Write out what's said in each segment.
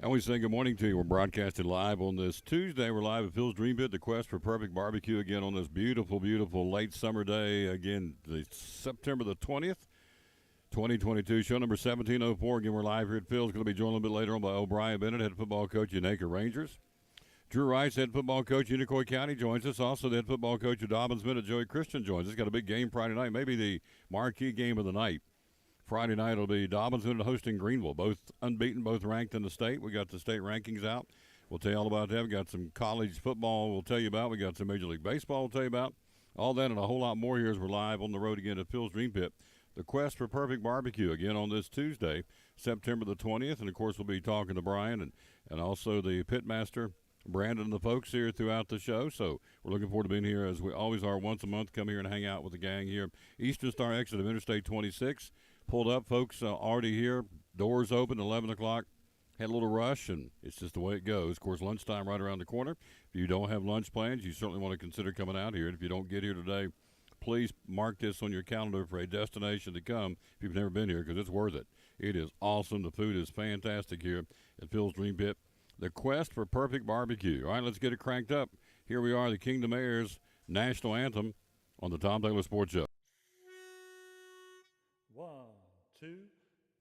And we say good morning to you. We're broadcasting live on this Tuesday. We're live at Phil's Dream Pit, the quest for perfect barbecue again on this beautiful, beautiful late summer day. Again, September the 20th, 2022, show number 1704. Again, we're live here at Phil's. Going to be joined a little bit later on by O'Brien Bennett, head football coach, Unaka Rangers. Drew Rice, head football coach, Unicoi County, joins us. Also, the head football coach of Dobbins Bennett, Joey Christian, joins us. Got a big game Friday night, maybe the marquee game of the night. Friday night will be Dobbins Bennett hosting Greenville, both unbeaten, both ranked in the state. We got the state rankings out. We'll tell you all about that. We got some college football we'll tell you about. We got some Major League Baseball we'll tell you about. All that and a whole lot more here as we're live on the road again at Phil's Dream Pit. The quest for perfect barbecue again on this Tuesday, September the 20th. And, of course, we'll be talking to Brian and also the pitmaster, Brandon, and the folks here throughout the show. So we're looking forward to being here as we always are once a month. Come here and hang out with the gang here. Eastern Star exit of Interstate 26. Pulled up, folks, already here. Doors open, 11 o'clock. Had a little rush, and it's just the way it goes. Of course, lunchtime right around the corner. If you don't have lunch plans, you certainly want to consider coming out here. And if you don't get here today, please mark this on your calendar for a destination to come if you've never been here, because it's worth it. It is awesome. The food is fantastic here at Phil's Dream Pit. The quest for perfect barbecue. All right, let's get it cranked up. Here we are, the Kingdom Airs National Anthem on the Tom Taylor Sports Show. 1, 2.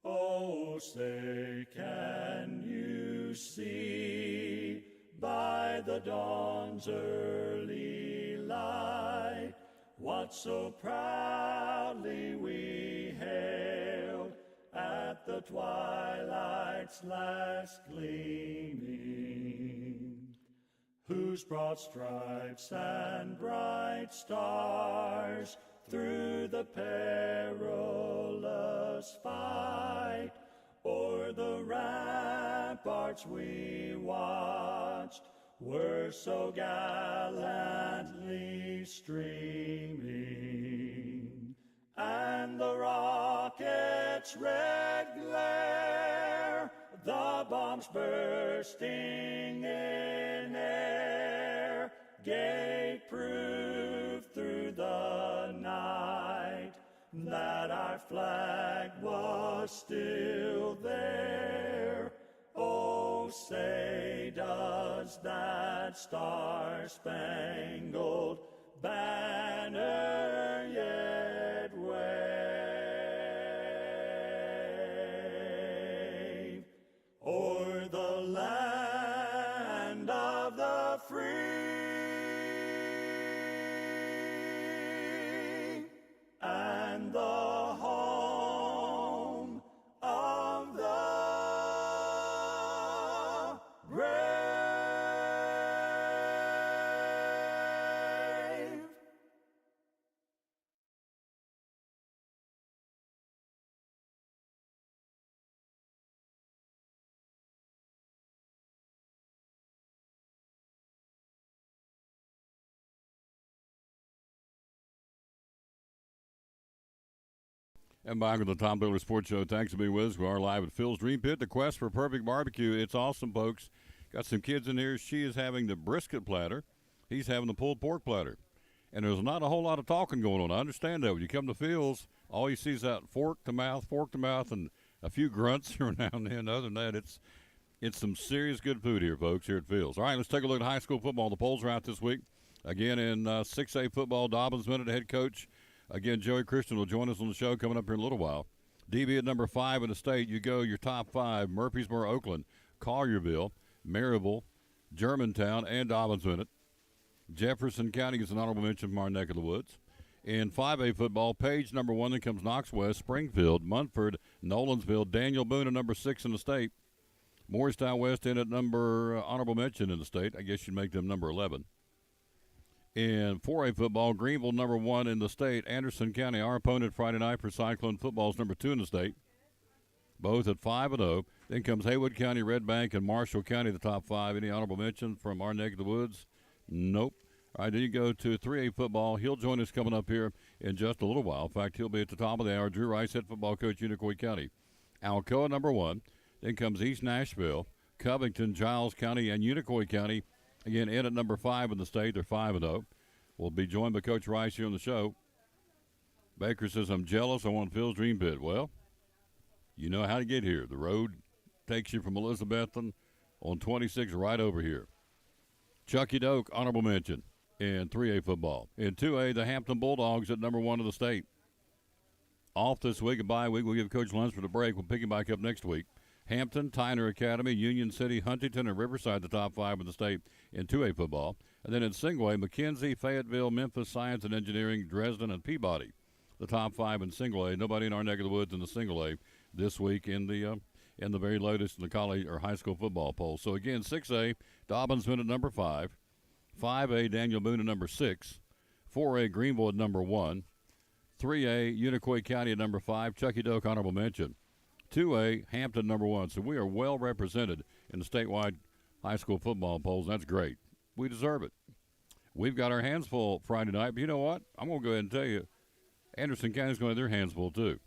Oh, say, can you see by the dawn's early light what so proudly we hailed at the twilight's last gleaming, whose broad stripes and bright stars through the perilous fight o'er the ramparts we watched were so gallantly streaming, and the rocket's red glare, the bombs bursting in air, gave proof through the night that our flag was still there. Oh, say, does that star-spangled banner yet wave o'er the land of the free and the home of the brave? And back with the Tom Taylor Sports Show. Thanks for being with us. We are live at Phil's Dream Pit, the quest for perfect barbecue. It's awesome, folks. Got some kids in here. She is having the brisket platter. He's having the pulled pork platter. And there's not a whole lot of talking going on. I understand that. When you come to Phil's, all you see is that fork to mouth, and a few grunts here now and then. Other than that, it's some serious good food here, folks, here at Phil's. All right, let's take a look at high school football. The polls are out this week. Again, in 6A football, Dobbins Bennett, head coach. Again, Joey Christian will join us on the show coming up here in a little while. DB at number 5 in the state. You go your top 5, Murfreesboro, Oakland, Collierville, Maryville, Germantown, and Dobbins Bennett. Jefferson County gets an honorable mention from our neck of the woods. In 5A football, Page number 1, then comes Knox West, Springfield, Munford, Nolansville, Daniel Boone at number 6 in the state. Morristown West in at number honorable mention in the state. I guess you'd make them number 11. In 4A football, Greenville number 1 in the state. Anderson County, our opponent Friday night for Cyclone football, is number 2 in the state. Both at 5-0. Then comes Haywood County, Red Bank, and Marshall County, the top 5. Any honorable mention from our neck of the woods? Nope. All right, then you go to 3A football. He'll join us coming up here in just a little while. In fact, he'll be at the top of the hour. Drew Rice, head football coach, Unicoi County. Alcoa number 1. Then comes East Nashville, Covington, Giles County, and Unicoi County. Again, in at number 5 in the state. They're 5-0. We'll be joined by Coach Rice here on the show. Baker says, I'm jealous. I want Phil's Dream Pit. Well, you know how to get here. The road takes you from Elizabethton on 26 right over here. Chucky Doak, honorable mention in 3A football. In 2A, the Hampton Bulldogs at number 1 of the state. Off this week, a bye week. We'll give Coach Lunsford a break. We'll pick him back up next week. Hampton, Tyner Academy, Union City, Huntington, and Riverside, the top 5 of the state in 2A football. And then in single A, McKenzie, Fayetteville, Memphis, Science and Engineering, Dresden, and Peabody, the top 5 in single A. Nobody in our neck of the woods in the single A this week in the very latest in the college or high school football poll. So again, 6A, Dobbins win at number 5. 5A, Daniel Boone at number 6. 4A, Greenville at number 1. 3A, Unicoi County at number 5. Chucky Doak, honorable mention. 2A, Hampton number 1. So we are well represented in the statewide high school football polls. That's great. We deserve it. We've got our hands full Friday night, but you know what? I'm going to go ahead and tell you, Anderson County's going to have their hands full too.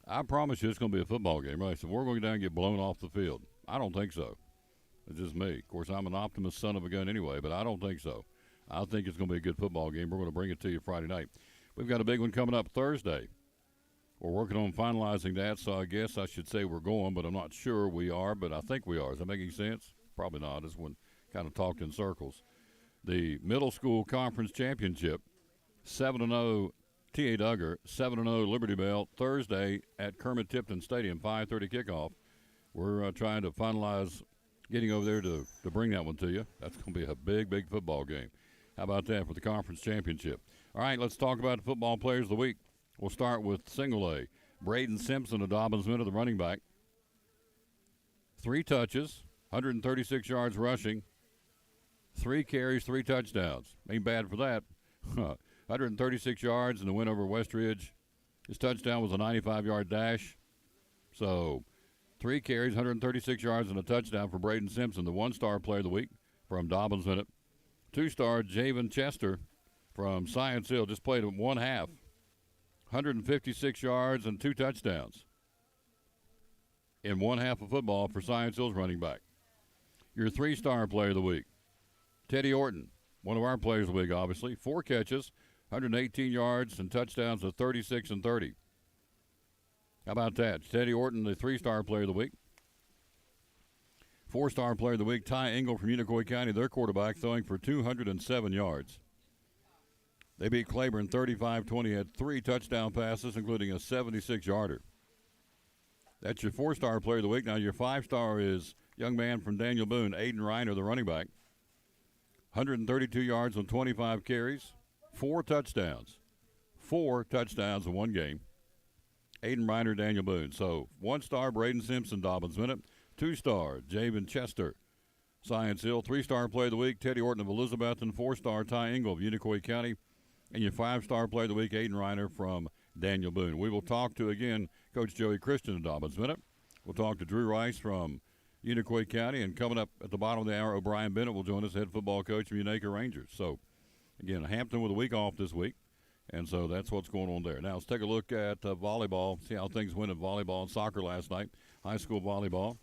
I promise you it's going to be a football game, right? So we're going to go down and get blown off the field. I don't think so. It's just me. Of course, I'm an optimist son of a gun anyway, but I don't think so. I think it's going to be a good football game. We're going to bring it to you Friday night. We've got a big one coming up Thursday. We're working on finalizing that, so I guess I should say we're going, but I'm not sure we are, but I think we are. Is that making sense? Probably not. This one kind of talked in circles. The middle school conference championship, 7-0 T.A. Duggar, 7-0 Liberty Bell, Thursday at Kermit Tipton Stadium, 5:30 kickoff. We're trying to finalize getting over there to bring that one to you. That's going to be a big, big football game. How about that for the conference championship? All right, let's talk about the football players of the week. We'll start with single A. Braden Simpson of Dobbins Middle, the running back. 3 touches, 136 yards rushing, 3 carries, 3 touchdowns. Ain't bad for that. 136 yards in the win over West Ridge. His touchdown was a 95-yard dash. So 3 carries, 136 yards, and a touchdown for Braden Simpson, the 1-star player of the week from Dobbins Middle. 2-star Javen Chester from Science Hill just played 1 half. 156 yards and 2 touchdowns in 1 half of football for Science Hill's running back. Your 3-star player of the week, Teddy Orton, one of our players of the week, obviously. 4 catches, 118 yards, and touchdowns of 36 and 30. How about that? Teddy Orton, the 3-star player of the week. 4-star player of the week, Ty Engel from Unicoi County, their quarterback, throwing for 207 yards. They beat Claiborne 35-20, had 3 touchdown passes, including a 76-yarder. That's your 4-star player of the week. Now your 5-star is young man from Daniel Boone, Aiden Reiner, the running back. 132 yards on 25 carries, 4 touchdowns. 4 touchdowns in 1 game. Aiden Reiner, Daniel Boone. So 1-star, Braden Simpson, Dobbins Minute. 2-star, Javen Chester, Science Hill. 3-star player of the week, Teddy Orton of Elizabeth. And 4-star, Ty Engel of Unicoi County. And your 5-star player of the week, Aiden Reiner from Daniel Boone. We will talk to, again, Coach Joey Christian of Dobbins Minute. We'll talk to Drew Rice from Unicoi County. And coming up at the bottom of the hour, O'Brien Bennett will join us, head football coach from Unaka Rangers. So, again, Hampton with a week off this week. And so that's what's going on there. Now let's take a look at volleyball, see how things went in volleyball and soccer last night. High school volleyball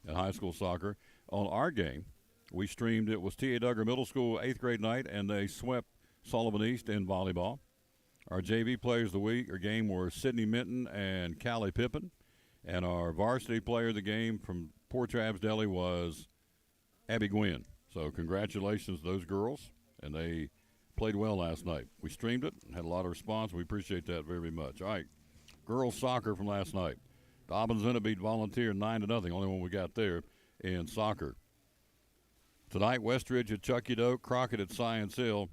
and high school soccer. On our game, we streamed, it was T.A. Duggar Middle School 8th grade night, and they swept Sullivan East in volleyball. Our JV players of the week or game were Sydney Minton and Callie Pippin. And our varsity player of the game from Port Travis Deli was Abby Gwynn. So congratulations to those girls, and they played well last night. We streamed it, had a lot of response. We appreciate that very much. All right, girls soccer from last night. Dobbins Inna beat Volunteer 9-0, only one we got there in soccer. Tonight, Westridge at Chucky Doak, Crockett at Science Hill.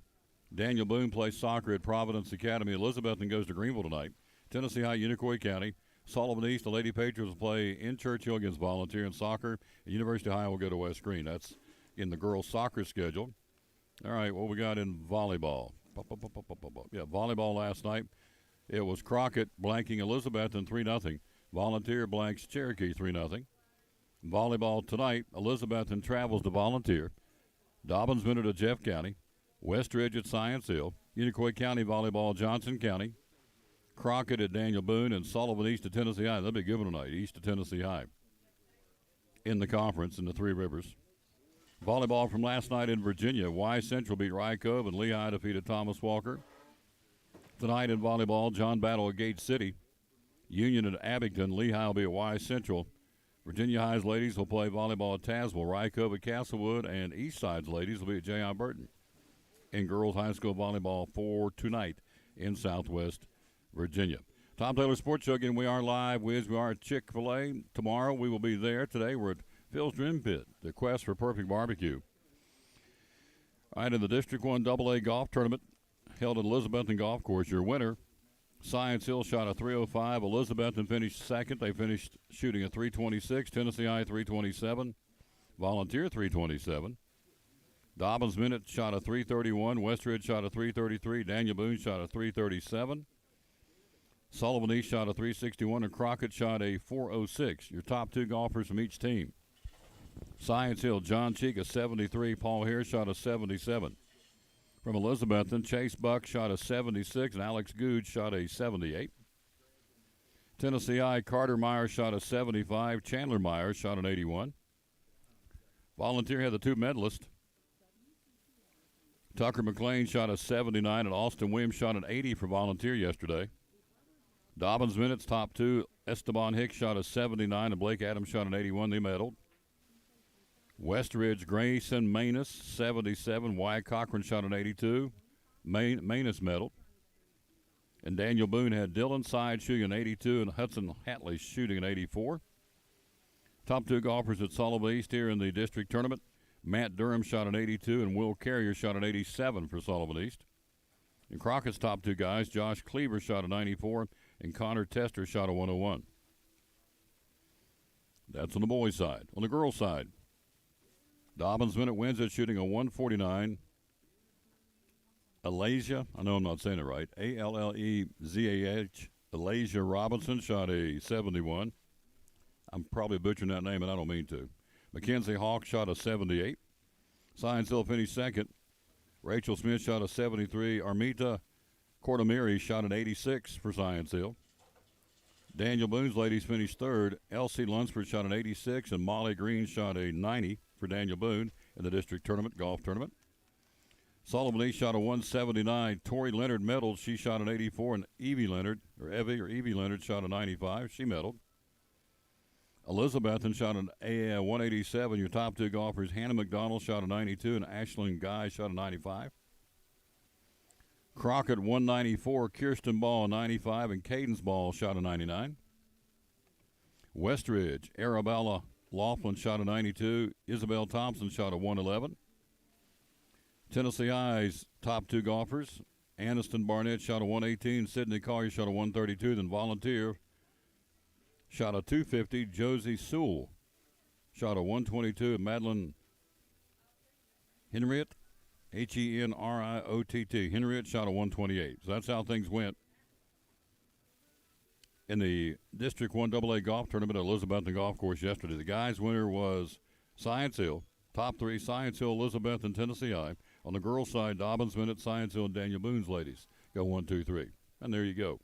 Daniel Boone plays soccer at Providence Academy. Elizabethton goes to Greenville tonight. Tennessee High, Unicoi County. Sullivan East, the Lady Patriots will play in Churchill against Volunteer in soccer. And University High will go to West Green. That's in the girls' soccer schedule. All right, what we got in volleyball? Yeah, volleyball last night. It was Crockett blanking Elizabethton 3-0. Volunteer blanks Cherokee 3-0. Volleyball tonight, Elizabethton travels to Volunteer. Dobbins Minute to Jeff County. Westridge at Science Hill. Unicoi County volleyball, Johnson County. Crockett at Daniel Boone, and Sullivan East at Tennessee High. That'll be a good one tonight, East to Tennessee High. In the conference in the Three Rivers. Volleyball from last night in Virginia. Y Central beat Rycove, and Lehigh defeated Thomas Walker. Tonight in volleyball, John Battle at Gate City. Union at Abington. Lehigh will be at Y Central Virginia High's ladies will play volleyball at Tazewell. Rycove at Castlewood, and Eastside's ladies will be at J.I. Burton. In girls high school volleyball for tonight in Southwest Virginia. Tom Taylor Sports Show again. We are live. We are at Chick-fil-A. Tomorrow we will be there. Today we're at Phil's Dream Pit, the quest for perfect barbecue. All right, in the District 1 AA golf tournament held at Elizabethton Golf Course, your winner, Science Hill, shot a .305. Elizabethton finished second. They finished shooting a .326. Tennessee I .327. Volunteer .327. Dobbins Minute shot a .331. Westridge shot a .333. Daniel Boone shot a .337. Sullivan East shot a .361, and Crockett shot a .406. Your top two golfers from each team. Science Hill, John Cheek a .73. Paul Hare shot a .77. From Elizabethton, Chase Buck shot a .76, and Alex Googe shot a .78. Tennessee I, Carter Meyer shot a .75. Chandler Meyer shot an .81. Volunteer had the two medalists. Tucker McLean shot a .79, and Austin Williams shot an .80 for Volunteer yesterday. Dobbins Minutes, top two. Esteban Hicks shot a .79, and Blake Adams shot an .81. They medaled. Westridge, Grayson Manus, 77. Wyatt Cochran shot an .82. Manus medaled. And Daniel Boone had Dylan Side shooting an .82 and Hudson Hatley shooting an .84. Top two golfers at Sullivan East here in the district tournament. Matt Durham shot an .82 and Will Carrier shot an .87 for Sullivan East. And Crockett's top two guys, Josh Cleaver shot a .94 and Connor Tester shot a .101. That's on the boys' side. On the girls' side, Dobbins Minute wins it shooting a .149. Alasia, I know I'm not saying it right, A-L-L-E-Z-A-H, Alasia Robinson shot a .71. I'm probably butchering that name, and I don't mean to. Mackenzie Hawk shot a .78. Science Hill finished second. Rachel Smith shot a .73. Armita Cordomiri shot an .86 for Science Hill. Daniel Boone's ladies finished third. Elsie Lunsford shot an .86, and Molly Green shot a .90 for Daniel Boone in the district tournament, golf tournament. Sullivan East shot a .179. Tori Leonard medaled. She shot an .84, and Evie Leonard shot a .95. She medaled. Elizabethton shot an .187. Your top two golfers, Hannah McDonald shot a .92, and Ashlyn Guy shot a .95. Crockett, .194. Kirsten Ball, .95, and Cadence Ball shot a .99. Westridge, Arabella Laughlin shot a .92. Isabel Thompson shot a .111. Tennessee I's top two golfers, Aniston Barnett shot a .118. Sidney Collier shot a .132. Then Volunteer shot a .250. Josie Sewell shot a .122. And Madeline Henriette, Henriott, Henriette shot a .128. So that's how things went in the District 1 AA golf tournament at Elizabethton Golf Course yesterday. The guys' winner was Science Hill. Top three, Science Hill, Elizabeth, and Tennessee I. On the girls' side, Dobbins Minute, Science Hill, and Daniel Boone's ladies go 1, 2, 3. And there you go.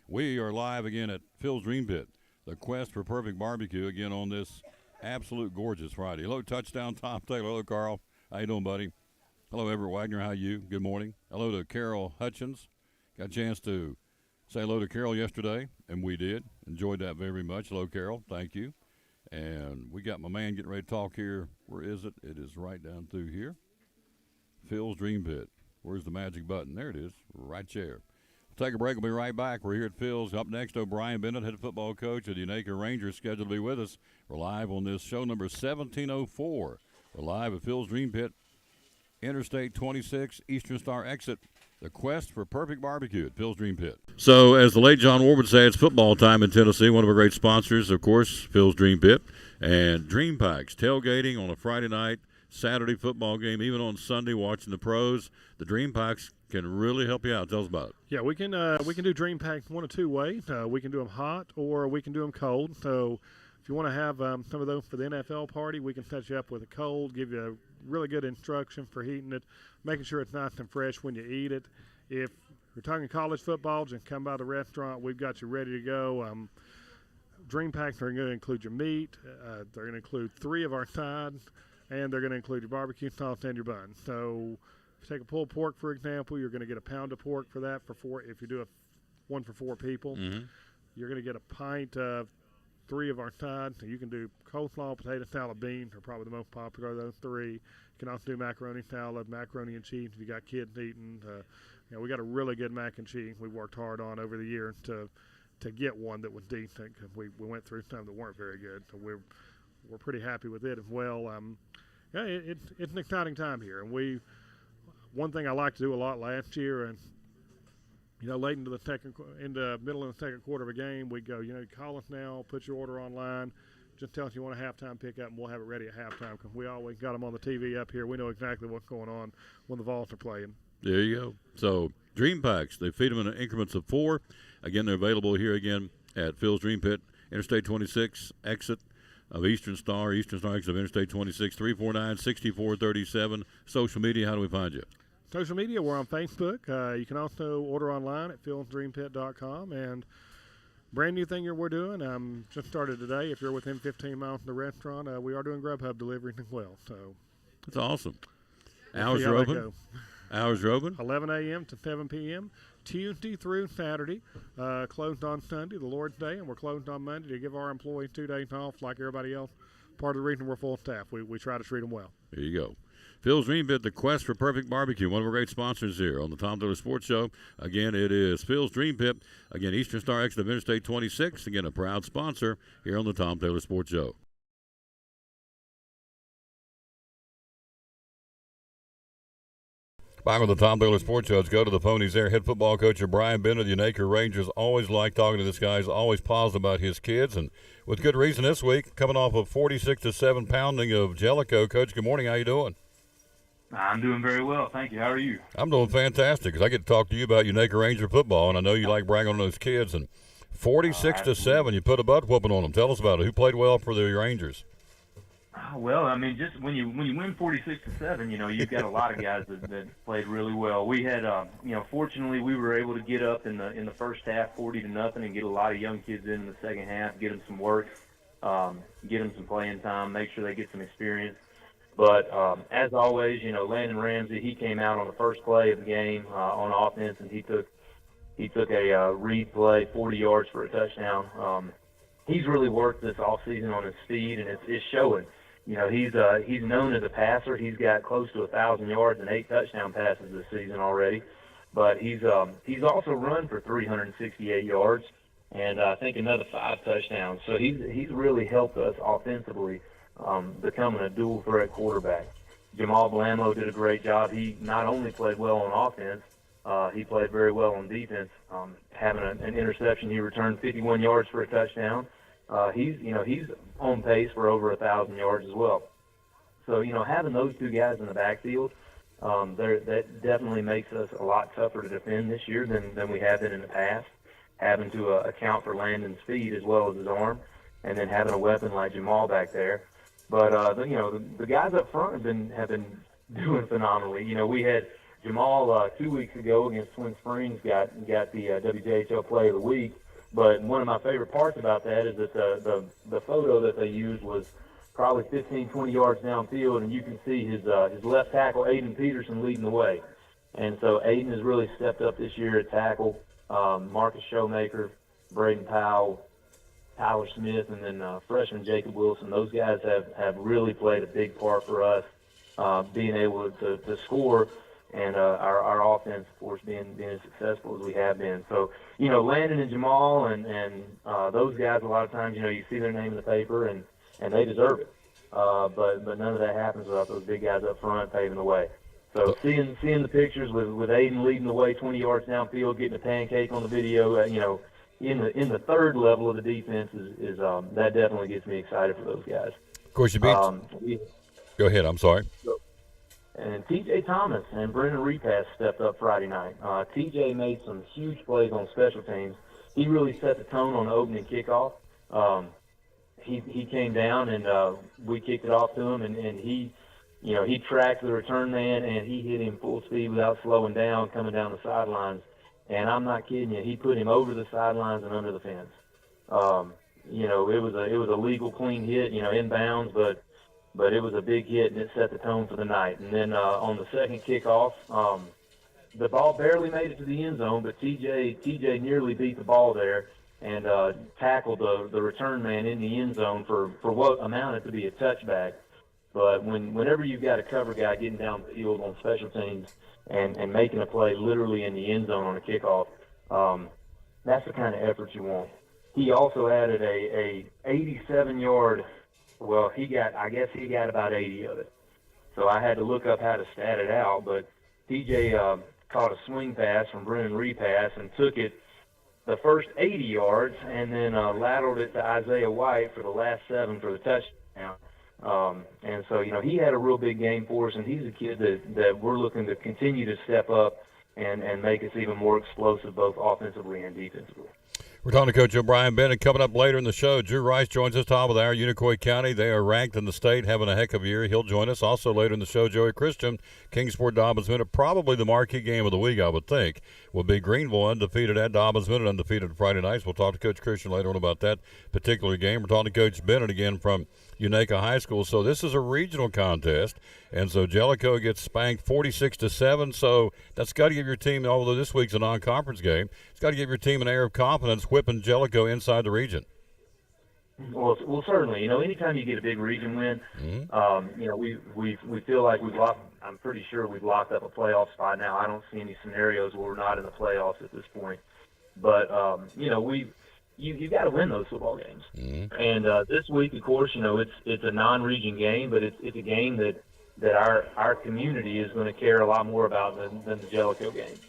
We are live again at Phil's Dream Pit, the quest for perfect barbecue, again on this absolute gorgeous Friday. Hello, Touchdown Tom Taylor. Hello, Carl. How you doing, buddy? Hello, Everett Wagner. How you? Good morning. Hello to Carol Hutchins. Got a chance to say hello to Carol yesterday, and we did. Enjoyed that very much. Hello, Carol. Thank you. And we got my man getting ready to talk here. Where is it? It is right down through here. Phil's Dream Pit. Where's the magic button? There it is, right there. We'll take a break. We'll be right back. We're here at Phil's. Up next, O'Brien Bennett, head football coach of the Unaka Rangers, scheduled to be with us. We're live on this show number 1704. We're live at Phil's Dream Pit, Interstate 26, Eastern Star exit. The quest for perfect barbecue at Phil's Dream Pit. So, as the late John Ward would say, it's football time in Tennessee. One of our great sponsors, of course, Phil's Dream Pit. And Dream Packs, tailgating on a Friday night, Saturday football game, even on Sunday watching the pros. The Dream Packs can really help you out. Tell us about it. Yeah, we can do Dream Packs one of two ways. We can do them hot or we can do them cold. So if you want to have some of those for the NFL party, we can set you up with a cold, give you a really good instruction for heating it, making sure it's nice and fresh when you eat it. If you're talking college football, just come by the restaurant. We've got you ready to go. Dream Packs are going to include your meat. They're going to include 3 of our sides, and they're going to include your barbecue sauce and your bun. So if you take a pulled pork, for example, you're going to get a pound of pork for that for 4. If you do one for 4 people, you're going to get a pint of 3 of our sides. So you can do coleslaw, potato salad, beans are probably the most popular of those 3. You can also do macaroni salad, macaroni and cheese if you got kids eating. We got a really good mac and cheese we worked hard on over the years to get one that was decent, because we went through some that weren't very good. So we're pretty happy with it as well. It's an exciting time here, and one thing I liked to do a lot last year, and late into the middle of the second quarter of a game, we go, call us now, put your order online, just tell us you want a halftime pickup, and we'll have it ready at halftime, because we always got them on the TV up here. We know exactly what's going on when the Vols are playing. There you go. So Dream Packs, they feed them in increments of 4. Again, they're available here again at Phil's Dream Pit, Interstate 26, exit of Eastern Star exit of Interstate 26, 349-6437. Social media, how do we find you? Social media, we're on Facebook. You can also order online at philsdreampit.com. And brand new thing we're doing, just started today. If you're within 15 miles of the restaurant, we are doing Grubhub delivery as well. So that's awesome. Hours are open. Hours are open. 11 a.m. to 7 p.m. Tuesday through Saturday. Closed on Sunday, the Lord's Day, and we're closed on Monday to give our employees 2 days off like everybody else. Part of the reason we're full staff. We try to treat them well. There you go. Phil's Dream Pit, the quest for perfect barbecue, one of our great sponsors here on the Tom Taylor Sports Show. Again, it is Phil's Dream Pit. Again, Eastern Star exit of Interstate 26. Again, a proud sponsor here on the Tom Taylor Sports Show. Back on the Tom Taylor Sports Show. Let's go to the ponies there. Head football coach Brian Bennett, the Unacre Rangers. Always like talking to this guy. He's always positive about his kids, and with good reason this week, coming off of 46-7 pounding of Jellicoe. Coach, good morning. How you doing? I'm doing very well, thank you. How are you? I'm doing fantastic, because I get to talk to you about Unacre Ranger football, and I know you like bragging on those kids. And 46-7, you put a butt whooping on them. Tell us about it. Who played well for the Rangers? Well, I mean, just when you win 46-7, you've got a lot of guys that played really well. We had, fortunately, we were able to get up in the first half 40-0 and get a lot of young kids in the second half, get them some work, get them some playing time, make sure they get some experience. But as always, Landon Ramsey, he came out on the first play of the game on offense, and he took a read play, 40 yards for a touchdown. He's really worked this offseason on his speed, and it's showing. He's known as a passer. He's got close to 1,000 yards and 8 touchdown passes this season already. But he's also run for 368 yards and I think another 5 touchdowns. So he's really helped us offensively, becoming a dual threat quarterback. Jamal Blamlow did a great job. He not only played well on offense, he played very well on defense. Having an interception, he returned 51 yards for a touchdown. He's on pace for over 1,000 yards as well. So, having those 2 guys in the backfield, that definitely makes us a lot tougher to defend this year than we have been in the past, having to account for Landon's speed as well as his arm, and then having a weapon like Jamal back there. But, the guys up front have been doing phenomenally. We had Jamal 2 weeks ago against Twin Springs got the WJHL Play of the Week. But one of my favorite parts about that is that the photo that they used was probably 15, 20 yards downfield, and you can see his left tackle, Aiden Peterson, leading the way. And so Aiden has really stepped up this year at tackle. Marcus Showmaker, Braden Powell, Tyler Smith, and then freshman Jacob Wilson. Those guys have really played a big part for us, being able to score. And our offense, of course, being as successful as we have been. So, Landon and Jamal and those guys, a lot of times, you see their name in the paper, and they deserve it. But none of that happens without those big guys up front paving the way. So seeing the pictures with Aiden leading the way 20 yards downfield, getting a pancake on the video, in the third level of the defense is that definitely gets me excited for those guys. Of course, you beat. Go ahead. I'm sorry. And T.J. Thomas and Brendan Repass stepped up Friday night. T.J. made some huge plays on special teams. He really set the tone on the opening kickoff. He came down, and we kicked it off to him, and he tracked the return man, and he hit him full speed without slowing down, coming down the sidelines. And I'm not kidding you, he put him over the sidelines and under the fence. It was a legal clean hit, inbounds, but it was a big hit, and it set the tone for the night. And then on the second kickoff, the ball barely made it to the end zone, but TJ nearly beat the ball there. and tackled the return man in the end zone for what amounted to be a touchback. But whenever you've got a cover guy getting down the field on special teams and making a play literally in the end zone on a kickoff, that's the kind of effort you want. He also added a 87-yard. Well, I guess he got about 80 of it. So I had to look up how to stat it out. But TJ caught a swing pass from Brennan Repass and took it the first 80 yards and then lateraled it to Isaiah White for the last 7 for the touchdown. And so, he had a real big game for us, and he's a kid that we're looking to continue to step up and make us even more explosive both offensively and defensively. We're talking to Coach O'Brien Bennett. Coming up later in the show, Drew Rice joins us, top of the hour, Unicoi County. They are ranked in the state, having a heck of a year. He'll join us. Also later in the show, Joey Christian, Kingsport Dobbins Minute. Probably the marquee game of the week, I would think, will be Greenville undefeated at Dobbins Minute, undefeated Friday nights. We'll talk to Coach Christian later on about that particular game. We're talking to Coach Bennett again from Unaka High School. So this is a regional contest, and so Jellicoe gets spanked 46-7. So that's got to give your team, although this week's a non-conference game, it's got to give your team an air of confidence whipping Jellicoe inside the region. Well, certainly. Anytime you get a big region win, we feel like we've locked. I'm pretty sure we've locked up a playoff spot now. I don't see any scenarios where we're not in the playoffs at this point. But you got to win those football games. Mm-hmm. And this week, of course, it's a non-region game, but it's a game that our community is going to care a lot more about than the Jellicoe game.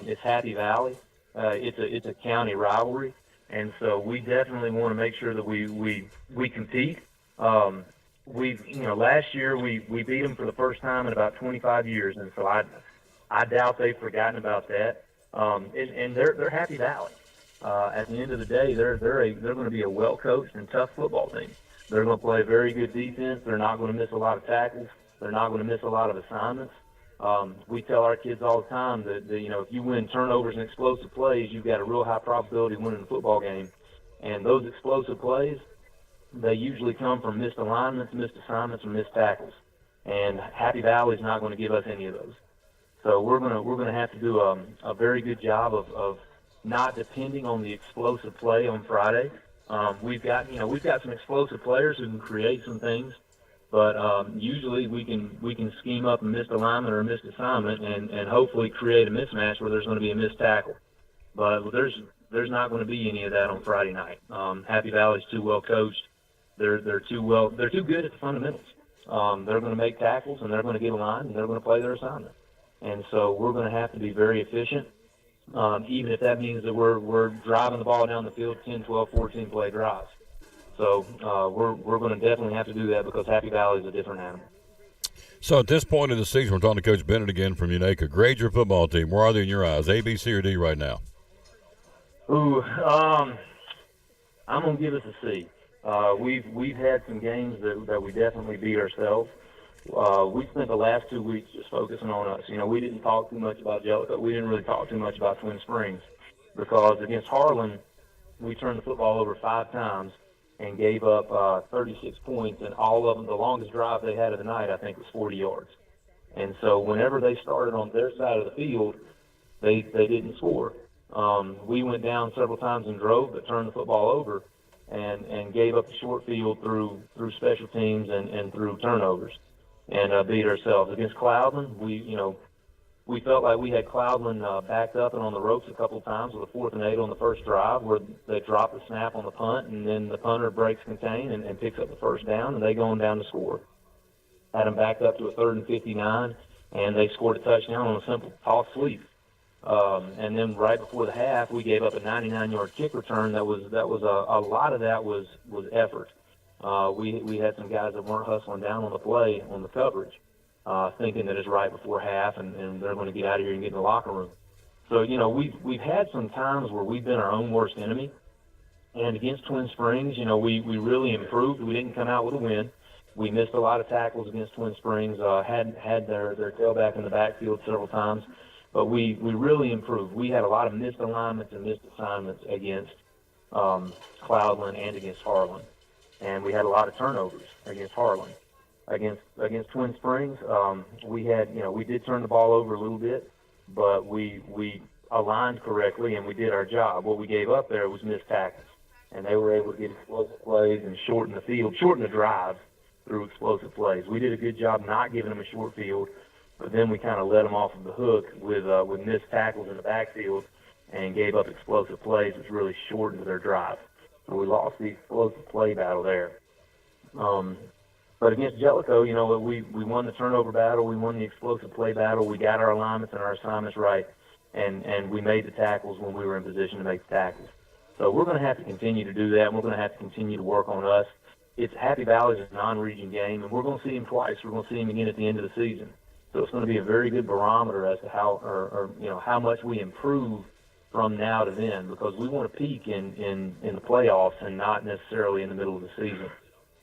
It's Happy Valley. It's a county rivalry, and so we definitely want to make sure that we compete. Last year we beat them for the first time in about 25 years, and so I doubt they've forgotten about that. And they're Happy Valley. At the end of the day, they're going to be a well-coached and tough football team. They're going to play very good defense. They're not going to miss a lot of tackles. They're not going to miss a lot of assignments. We tell our kids all the time that if you win turnovers and explosive plays, you've got a real high probability of winning the football game. And those explosive plays, they usually come from missed alignments, missed assignments, or missed tackles. And Happy Valley is not going to give us any of those. So we're going to have to do a very good job of not depending on the explosive play on Friday. We've got some explosive players who can create some things. But usually we can scheme up a missed alignment or a missed assignment and hopefully create a mismatch where there's going to be a missed tackle. But there's not going to be any of that on Friday night. Happy Valley's too well coached. They're too good at the fundamentals. They're going to make tackles and they're going to get a line and they're going to play their assignment. And so we're going to have to be very efficient, even if that means that we're driving the ball down the field 10, 12, 14 play drives. So we're going to definitely have to do that because Happy Valley is a different animal. So at this point in the season, we're talking to Coach Bennett again from Unaka. Grade your football team. Where are they in your eyes, A, B, C, or D right now? Ooh, I'm going to give us a C. We've had some games that we definitely beat ourselves. We spent the last 2 weeks just focusing on us. We didn't talk too much about Jellicoe. We didn't really talk too much about Twin Springs because against Harlan, we turned the football over 5 times and gave up 36 points, and all of them, the longest drive they had of the night, I think, was 40 yards. And so whenever they started on their side of the field, they didn't score. We went down several times and drove, but turned the football over and gave up the short field through special teams and through turnovers and beat ourselves. Against Cloudland, we felt like we had Cloudland backed up and on the ropes a couple of times with a 4th and 8 on the first drive where they drop the snap on the punt and then the punter breaks contain and picks up the first down and they go on down to score. Had them backed up to a 3rd and 59 and they scored a touchdown on a simple toss sweep. And then right before the half, we gave up a 99-yard kick return. That was a lot of that was effort. We had some guys that weren't hustling down on the play on the coverage. Thinking that it's right before half and they're going to get out of here and get in the locker room. So, we've had some times where we've been our own worst enemy. And against Twin Springs, we really improved. We didn't come out with a win. We missed a lot of tackles against Twin Springs, had their tailback in the backfield several times. But we really improved. We had a lot of missed alignments and missed assignments against Cloudland and against Harlan. And we had a lot of turnovers against Harlan. Against Twin Springs, we did turn the ball over a little bit, but we aligned correctly and we did our job. What we gave up there was missed tackles, and they were able to get explosive plays and shorten the drive through explosive plays. We did a good job not giving them a short field, but then we kind of let them off of the hook with missed tackles in the backfield and gave up explosive plays, which really shortened their drive. So we lost the explosive play battle there. But against Jellicoe, we won the turnover battle, we won the explosive play battle, we got our alignments and our assignments right, and we made the tackles when we were in position to make the tackles. So we're going to have to continue to do that, and we're going to have to continue to work on us. It's Happy Valley's a non-region game, and we're going to see him twice. We're going to see him again at the end of the season. So it's going to be a very good barometer as to how much we improve from now to then, because we want to peak in the playoffs and not necessarily in the middle of the season.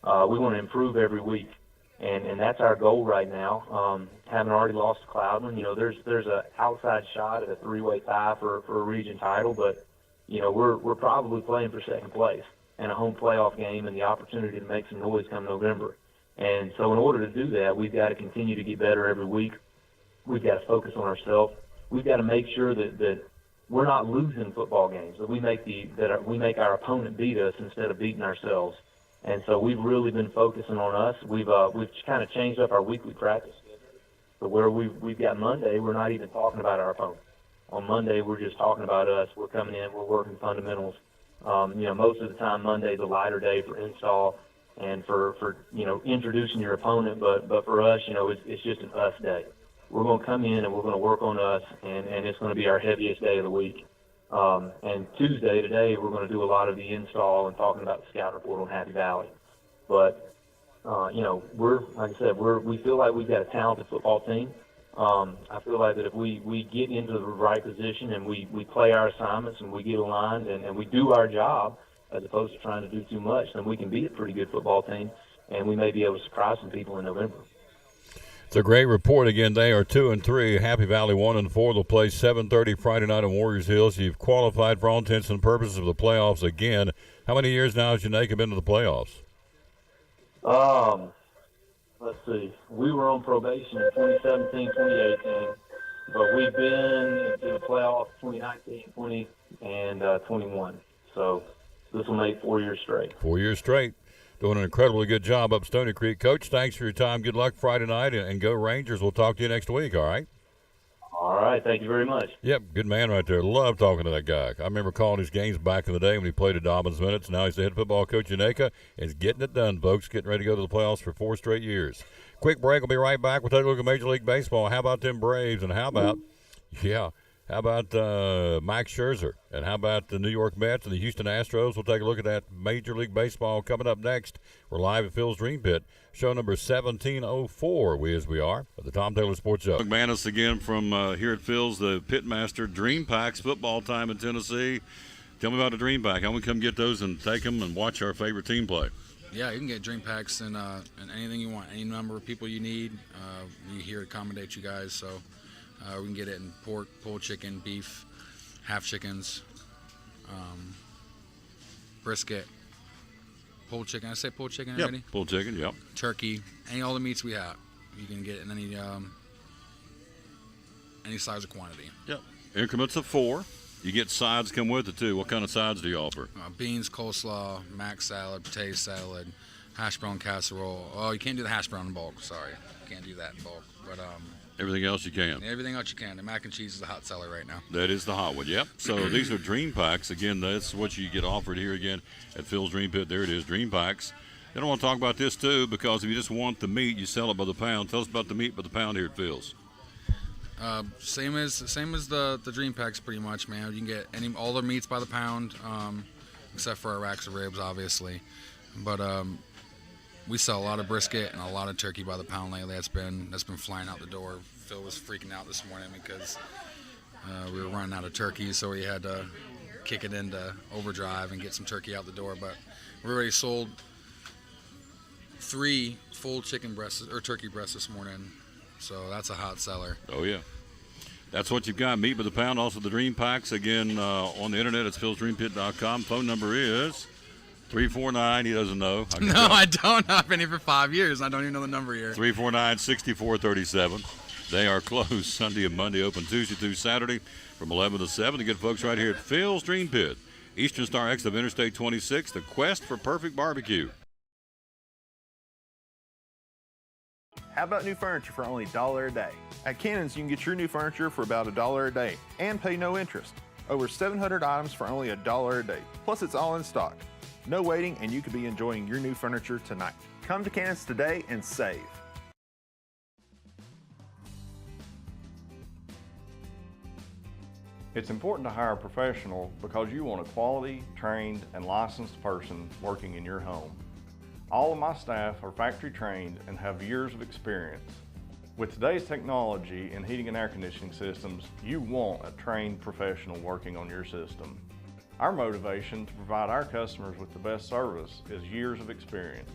We want to improve every week, and that's our goal right now. Having already lost to Cloudland, there's an outside shot at a three-way tie for a region title, but we're probably playing for second place and a home playoff game and the opportunity to make some noise come November. And so in order to do that, we've got to continue to get better every week. We've got to focus on ourselves. We've got to make sure that we're not losing football games, that we make our opponent beat us instead of beating ourselves. And so we've really been focusing on us. We've kind of changed up our weekly practice schedule. So where we've got Monday, we're not even talking about our opponent. On Monday, we're just talking about us. We're coming in, we're working fundamentals. Most of the time Monday's a lighter day for install and for introducing your opponent. But for us, it's just an us day. We're going to come in and we're going to work on us, and it's going to be our heaviest day of the week. And Tuesday, today, we're going to do a lot of the install and talking about the scout report on Happy Valley. But, we feel like we've got a talented football team. I feel like that if we get into the right position and we play our assignments and we get aligned and we do our job as opposed to trying to do too much, then we can be a pretty good football team, and we may be able to surprise some people in November. It's a great report. Again, they are 2-3. Happy Valley 1-4. They'll play 7:30 Friday night in Warriors Hills. You've qualified for all intents and purposes of the playoffs again. How many years now has Unaka been to the playoffs? Let's see. We were on probation in 2017, 2018, but we've been into the playoffs 2019, 20, and 21. So this will make 4 years straight. 4 years straight. Doing an incredibly good job up Stony Creek. Coach, thanks for your time. Good luck Friday night, and go Rangers. We'll talk to you next week, all right? All right. Thank you very much. Yep, good man right there. Love talking to that guy. I remember calling his games back in the day when he played at Dobbins Minutes. Now he's the head football coach in Unaka. He's getting it done, folks. Getting ready to go to the playoffs for 4 straight years. Quick break. We'll be right back. We'll take a look at Major League Baseball. How about them Braves? And how about Max Scherzer? And how about the New York Mets and the Houston Astros? We'll take a look at that Major League Baseball coming up next. We're live at Phil's Dream Pit, show number 1704, we are, at the Tom Taylor Sports Show. McManus again from here at Phil's, the Pitmaster Dream Packs, football time in Tennessee. Tell me about the Dream Pack. I want to come get those and take them and watch our favorite team play. Yeah, you can get Dream Packs and anything you want, any number of people you need. We're here to accommodate you guys, so we can get it in pork, pulled chicken, beef, half chickens, brisket, pulled chicken. I say pulled chicken already? Yep, pulled chicken, yep. Turkey, all the meats we have. You can get it in any size or quantity. Yep. Increments of 4. You get sides come with it, too. What kind of sides do you offer? Beans, coleslaw, mac salad, potato salad, hash brown casserole. Oh, you can't do the hash brown in bulk. Sorry. Can't do that in bulk. But everything else you can. Everything else you can. The mac and cheese is a hot seller right now. That is the hot one, yep. So these are Dream Packs. Again, that's what you get offered here again at Phil's Dream Pit. There it is, Dream Packs. Then I want to talk about this, too, because if you just want the meat, you sell it by the pound. Tell us about the meat by the pound here at Phil's. Same as the Dream Packs, pretty much, man. You can get all the meats by the pound, except for our racks of ribs, obviously. But we sell a lot of brisket and a lot of turkey by the pound lately. That's been flying out the door. Phil was freaking out this morning because we were running out of turkey, so we had to kick it into overdrive and get some turkey out the door. But we already sold 3 full chicken breasts or turkey breasts this morning. So that's a hot seller. Oh, yeah. That's what you've got. Meat by the pound, also the Dream Packs. Again, on the internet, it's philsdreampit.com. Phone number is 349. He doesn't know. I don't. I've been here for 5 years. I don't even know the number here. 349-6437. They are closed Sunday and Monday, open Tuesday through Saturday from 11 to 7. The good folks right here at Phil's Dream Pit, Eastern Star exit of Interstate 26, the quest for perfect barbecue. How about new furniture for only $1 a day? At Cannon's, you can get your new furniture for about $1 a day and pay no interest. Over 700 items for only $1 a day. Plus, it's all in stock. No waiting, and you could be enjoying your new furniture tonight. Come to Cannon's today and save. It's important to hire a professional because you want a quality, trained, and licensed person working in your home. All of my staff are factory trained and have years of experience. With today's technology in heating and air conditioning systems, you want a trained professional working on your system. Our motivation to provide our customers with the best service is years of experience.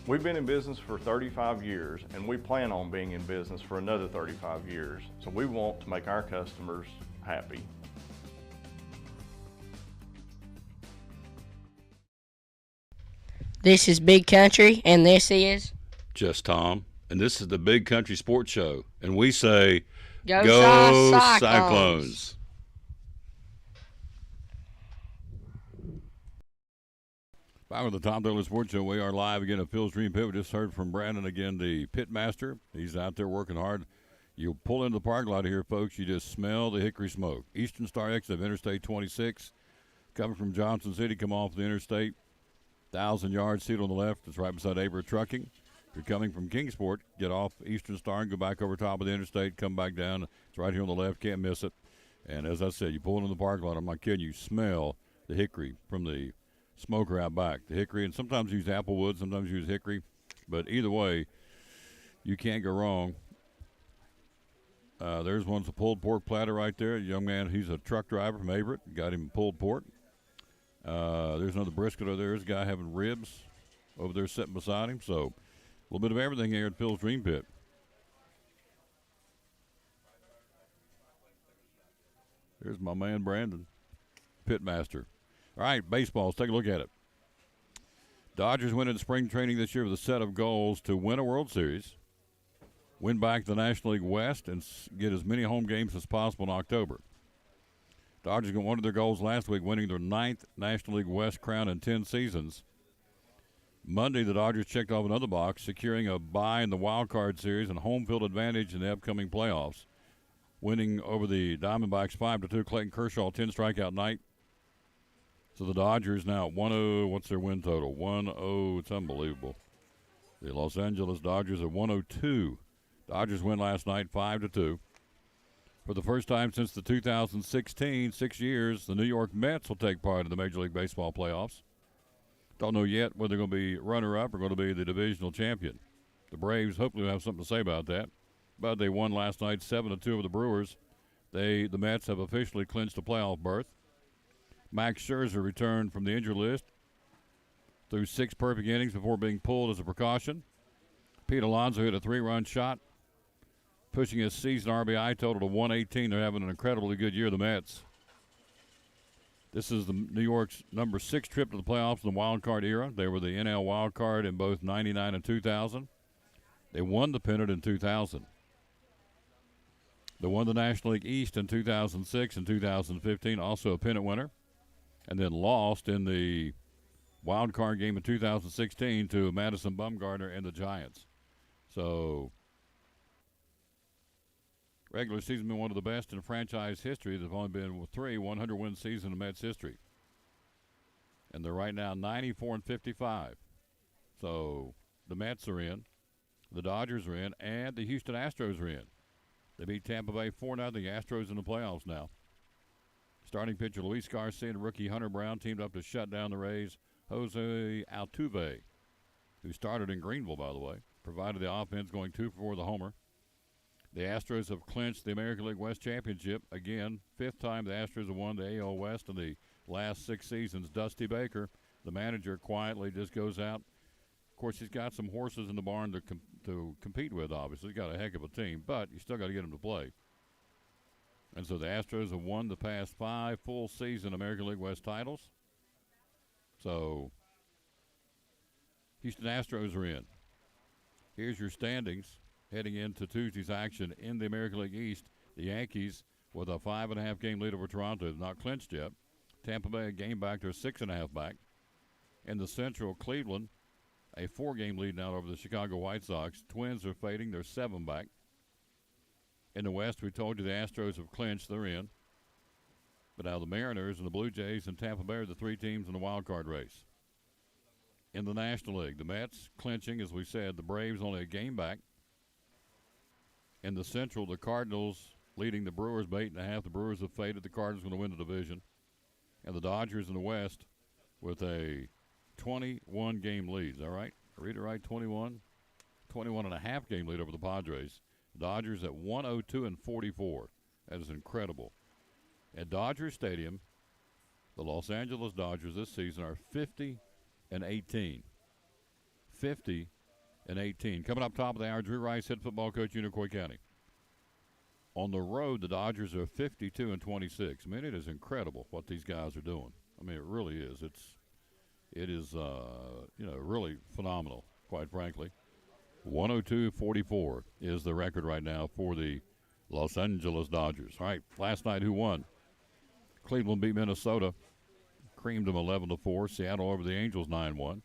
We've been in business for 35 years and we plan on being in business for another 35 years, so we want to make our customers happy. This is Big Country, and this is Just Tom, and this is the Big Country Sports Show, and we say, Go Cyclones. Back with the Tom Taylor Sports Show. We are live again at Phil's Dream Pit. We just heard from Brandon again, the pit master. He's out there working hard. You pull into the parking lot here, folks. You just smell the hickory smoke. Eastern Star exit of Interstate 26. Coming from Johnson City, come off the interstate. 1,000 yards, seat on the left. It's right beside Aber Trucking. If you're coming from Kingsport, get off Eastern Star and go back over top of the interstate, come back down. It's right here on the left. Can't miss it. And as I said, you pull into the parking lot. I'm not kidding. You smell the hickory from the smoker out back. The hickory, and sometimes use applewood, sometimes use hickory. But either way, you can't go wrong. There's one's a pulled pork platter right there. A young man, he's a truck driver from Averett. Got him pulled pork. There's another brisket over there. There's a guy having ribs over there sitting beside him. So a little bit of everything here at Phil's Dream Pit. There's my man Brandon, pitmaster. All right, baseball. Let's take a look at it. Dodgers went into spring training this year with a set of goals to win a World Series, win back the National League West, and get as many home games as possible in October. Dodgers got one of their goals last week, winning their 9th National League West crown in 10 seasons. Monday, the Dodgers checked off another box, securing a bye in the wild card series and home field advantage in the upcoming playoffs, winning over the Diamondbacks 5-2. Clayton Kershaw, 10 strikeout night. So the Dodgers now 1-0. What's their win total? 1-0. It's unbelievable. The Los Angeles Dodgers at 102. Dodgers win last night 5-2. For the first time since the 2016, 6 years, the New York Mets will take part in the Major League Baseball playoffs. Don't know yet whether they're going to be runner-up or going to be the divisional champion. The Braves hopefully will have something to say about that. But they won last night 7-2 over the Brewers. The Mets have officially clinched a playoff berth. Max Scherzer returned from the injury list through 6 perfect innings before being pulled as a precaution. Pete Alonso hit a 3-run shot, pushing his season RBI total to 118. They're having an incredibly good year, the Mets. This is the New York's number 6 trip to the playoffs in the wild card era. They were the NL wild card in both 99 and 2000. They won the pennant in 2000. They won the National League East in 2006 and 2015, also a pennant winner, and then lost in the wild card game in 2016 to Madison Bumgarner and the Giants. So regular season been one of the best in franchise history. There's only been 3 100-win seasons in Mets history. And they're right now 94-55. So the Mets are in, the Dodgers are in, and the Houston Astros are in. They beat Tampa Bay 4-0. The Astros in the playoffs now. Starting pitcher Luis Garcia and rookie Hunter Brown teamed up to shut down the Rays' Jose Altuve, who started in Greenville, by the way, provided the offense going 2 for 4 the homer. The Astros have clinched the American League West Championship. Again, 5th time the Astros have won the AL West in the last 6 seasons. Dusty Baker, the manager, quietly just goes out. Of course, he's got some horses in the barn to compete with, obviously. He's got a heck of a team, but you still got to get them to play. And so the Astros have won the past 5 full season American League West titles. So Houston Astros are in. Here's your standings. Heading into Tuesday's action in the American League East, the Yankees with a 5.5 game lead over Toronto. They're not clinched yet. Tampa Bay a game back. They're 6.5 back. In the Central, Cleveland a 4-game lead now over the Chicago White Sox. Twins are fading. They're 7 back. In the West, we told you the Astros have clinched. They're in. But now the Mariners and the Blue Jays and Tampa Bay are the 3 teams in the wild card race. In the National League, the Mets clinching, as we said. The Braves only a game back. In the Central, the Cardinals leading the Brewers by 8.5. The Brewers have faded. The Cardinals going to win the division. And the Dodgers in the West with a 21-game lead. Is that right? I read it right? 21.5 game lead over the Padres. Dodgers at 102-44. That is incredible. At Dodger Stadium, the Los Angeles Dodgers this season are 50-18. 50-18. Coming up top of the hour, Drew Rice, head football coach, Unicoi County. On the road, the Dodgers are 52-26. I mean, it is incredible what these guys are doing. I mean, it really is. It is really phenomenal, quite frankly. 102-44 is the record right now for the Los Angeles Dodgers. All right, last night who won? Cleveland beat Minnesota, creamed them 11-4. Seattle over the Angels 9-1.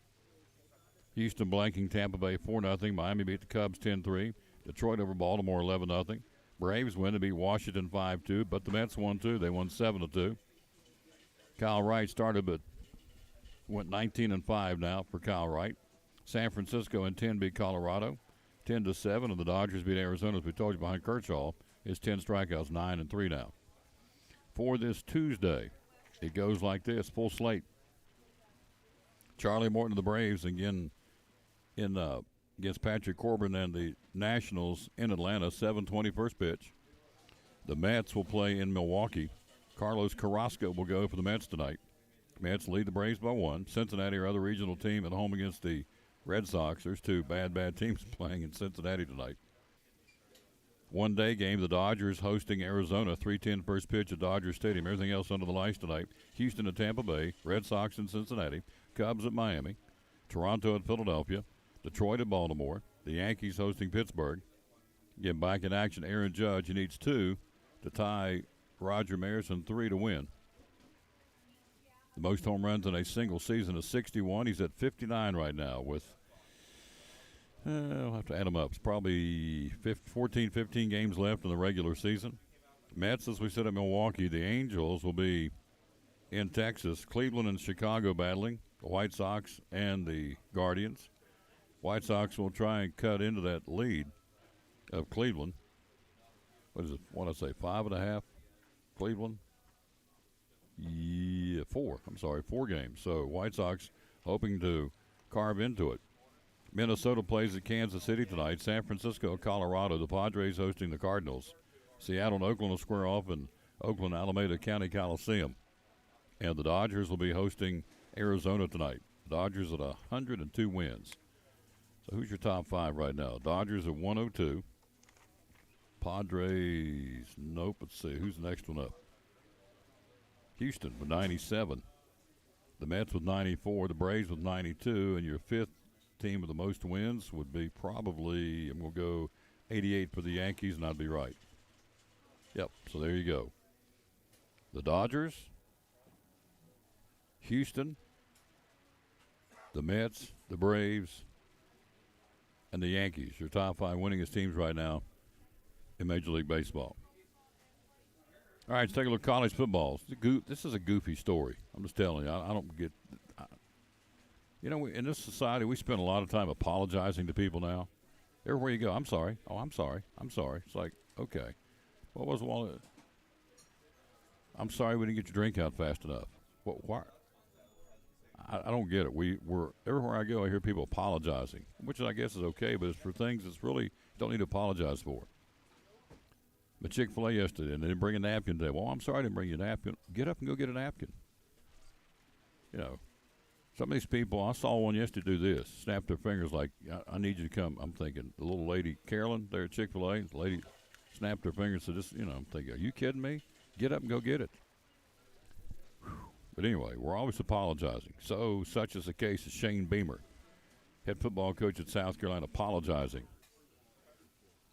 Houston blanking Tampa Bay 4-0. Miami beat the Cubs 10-3. Detroit over Baltimore 11-0. Braves win to beat Washington 5-2, but the Mets won too. They won 7-2. Kyle Wright started, but went 19-5 now for Kyle Wright. San Francisco in 10 beat Colorado 10-7, and the Dodgers beat Arizona, as we told you, behind Kershaw. Is 10 strikeouts, 9-3 now. For this Tuesday, it goes like this, full slate. Charlie Morton of the Braves again against Patrick Corbin and the Nationals in Atlanta, 7:20 first pitch. The Mets will play in Milwaukee. Carlos Carrasco will go for the Mets tonight. Mets lead the Braves by 1. Cincinnati, our other regional team, at home against the Red Sox. There's 2 bad teams playing in Cincinnati tonight. One-day game, the Dodgers hosting Arizona, 3:10 first pitch at Dodger Stadium. Everything else under the lights tonight. Houston at Tampa Bay, Red Sox in Cincinnati, Cubs at Miami, Toronto at Philadelphia, Detroit at Baltimore, the Yankees hosting Pittsburgh. Again, back in action, Aaron Judge. He needs 2 to tie Roger Maris and 3 to win. The most home runs in a single season is 61. He's at 59 right now with, I'll have to add them up. It's probably 15 games left in the regular season. Mets, as we said, at Milwaukee. The Angels will be in Texas. Cleveland and Chicago battling. The White Sox and the Guardians. White Sox will try and cut into that lead of Cleveland. What is it? What did I say? 5.5? Cleveland? Yeah, 4. 4 games. So White Sox hoping to carve into it. Minnesota plays at Kansas City tonight. San Francisco, Colorado. The Padres hosting the Cardinals. Seattle and Oakland will square off in Oakland, Alameda County Coliseum. And the Dodgers will be hosting Arizona tonight. The Dodgers at 102 wins. So who's your top 5 right now? Dodgers at 102. Padres, nope. Let's see. Who's the next one up? Houston with 97. The Mets with 94. The Braves with 92. And your 5th team with the most wins would be probably, I'm going to go 88 for the Yankees, and I'd be right. Yep, so there you go. The Dodgers, Houston, the Mets, the Braves, and the Yankees, your top 5 winningest teams right now in Major League Baseball. All right, let's take a look at college football. This is a goofy story. I'm just telling you. I don't get in this society, we spend a lot of time apologizing to people now. Everywhere you go, I'm sorry. Oh, I'm sorry. I'm sorry. It's like, okay. What was one? I'm sorry we didn't get your drink out fast enough. What? Why? I don't get it. We're everywhere I go, I hear people apologizing, which I guess is okay, but it's for things that's really don't need to apologize for. But Chick-fil-A yesterday, and they didn't bring a napkin today. Well, I'm sorry I didn't bring you a napkin. Get up and go get a napkin. Some of these people, I saw one yesterday do this, snap their fingers like, I need you to come. I'm thinking, the little lady, Carolyn, there at Chick-fil-A, the lady snapped her fingers and said, I'm thinking, are you kidding me? Get up and go get it. Whew. But anyway, we're always apologizing. So, such is the case of Shane Beamer, head football coach at South Carolina, apologizing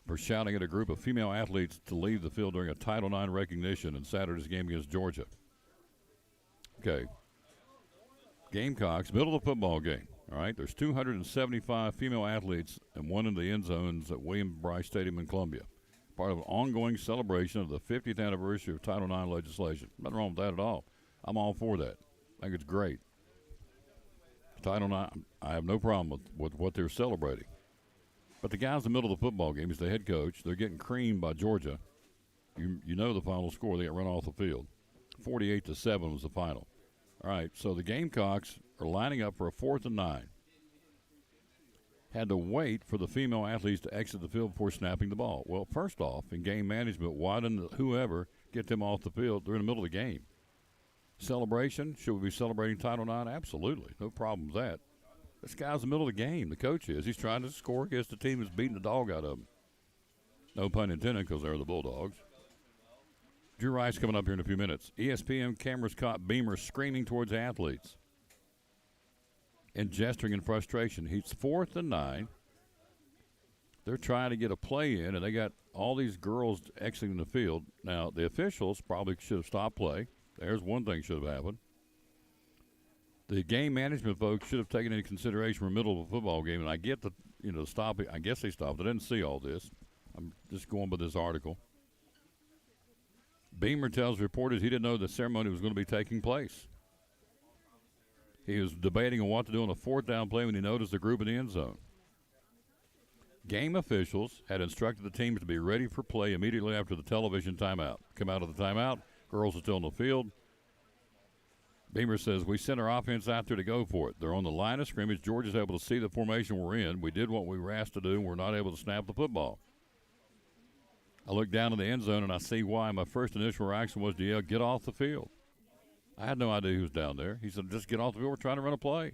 for shouting at a group of female athletes to leave the field during a Title IX recognition in Saturday's game against Georgia. Okay. Gamecocks, middle of the football game. All right, there's 275 female athletes and one in the end zones at William Bryce Stadium in Columbia. Part of an ongoing celebration of the 50th anniversary of Title IX legislation. Nothing wrong with that at all. I'm all for that. I think it's great. Title IX, I have no problem with what they're celebrating. But the guys in the middle of the football game, he's the head coach. They're getting creamed by Georgia. You know the final score. They got run off the field. 48-7 was the final. All right, so the Gamecocks are lining up for a 4th and 9. Had to wait for the female athletes to exit the field before snapping the ball. Well, first off, in game management, why didn't whoever get them off the field? They're in the middle of the game. Celebration, should we be celebrating Title IX? Absolutely, no problem with that. This guy's in the middle of the game. The coach is. He's trying to score against the team that's beating the dog out of him. No pun intended, because they're the Bulldogs. Drew Rice coming up here in a few minutes. ESPN cameras caught Beamer screaming towards athletes and gesturing in frustration. He's 4th and 9. They're trying to get a play in, and they got all these girls exiting the field. Now, the officials probably should have stopped play. There's one thing should have happened. The game management folks should have taken into consideration for the middle of a football game, and I get the stop. I guess they stopped. I didn't see all this. I'm just going by this article. Beamer tells reporters he didn't know the ceremony was going to be taking place. He was debating on what to do on a 4th down play when he noticed the group in the end zone. Game officials had instructed the teams to be ready for play immediately after the television timeout. Come out of the timeout, girls are still in the field. Beamer says, we sent our offense out there to go for it. They're on the line of scrimmage. Georgia's able to see the formation we're in. We did what we were asked to do, and we're not able to snap the football. I look down in the end zone, and I see why. My first initial reaction was to yell, get off the field. I had no idea who was down there. He said, just get off the field. We're trying to run a play.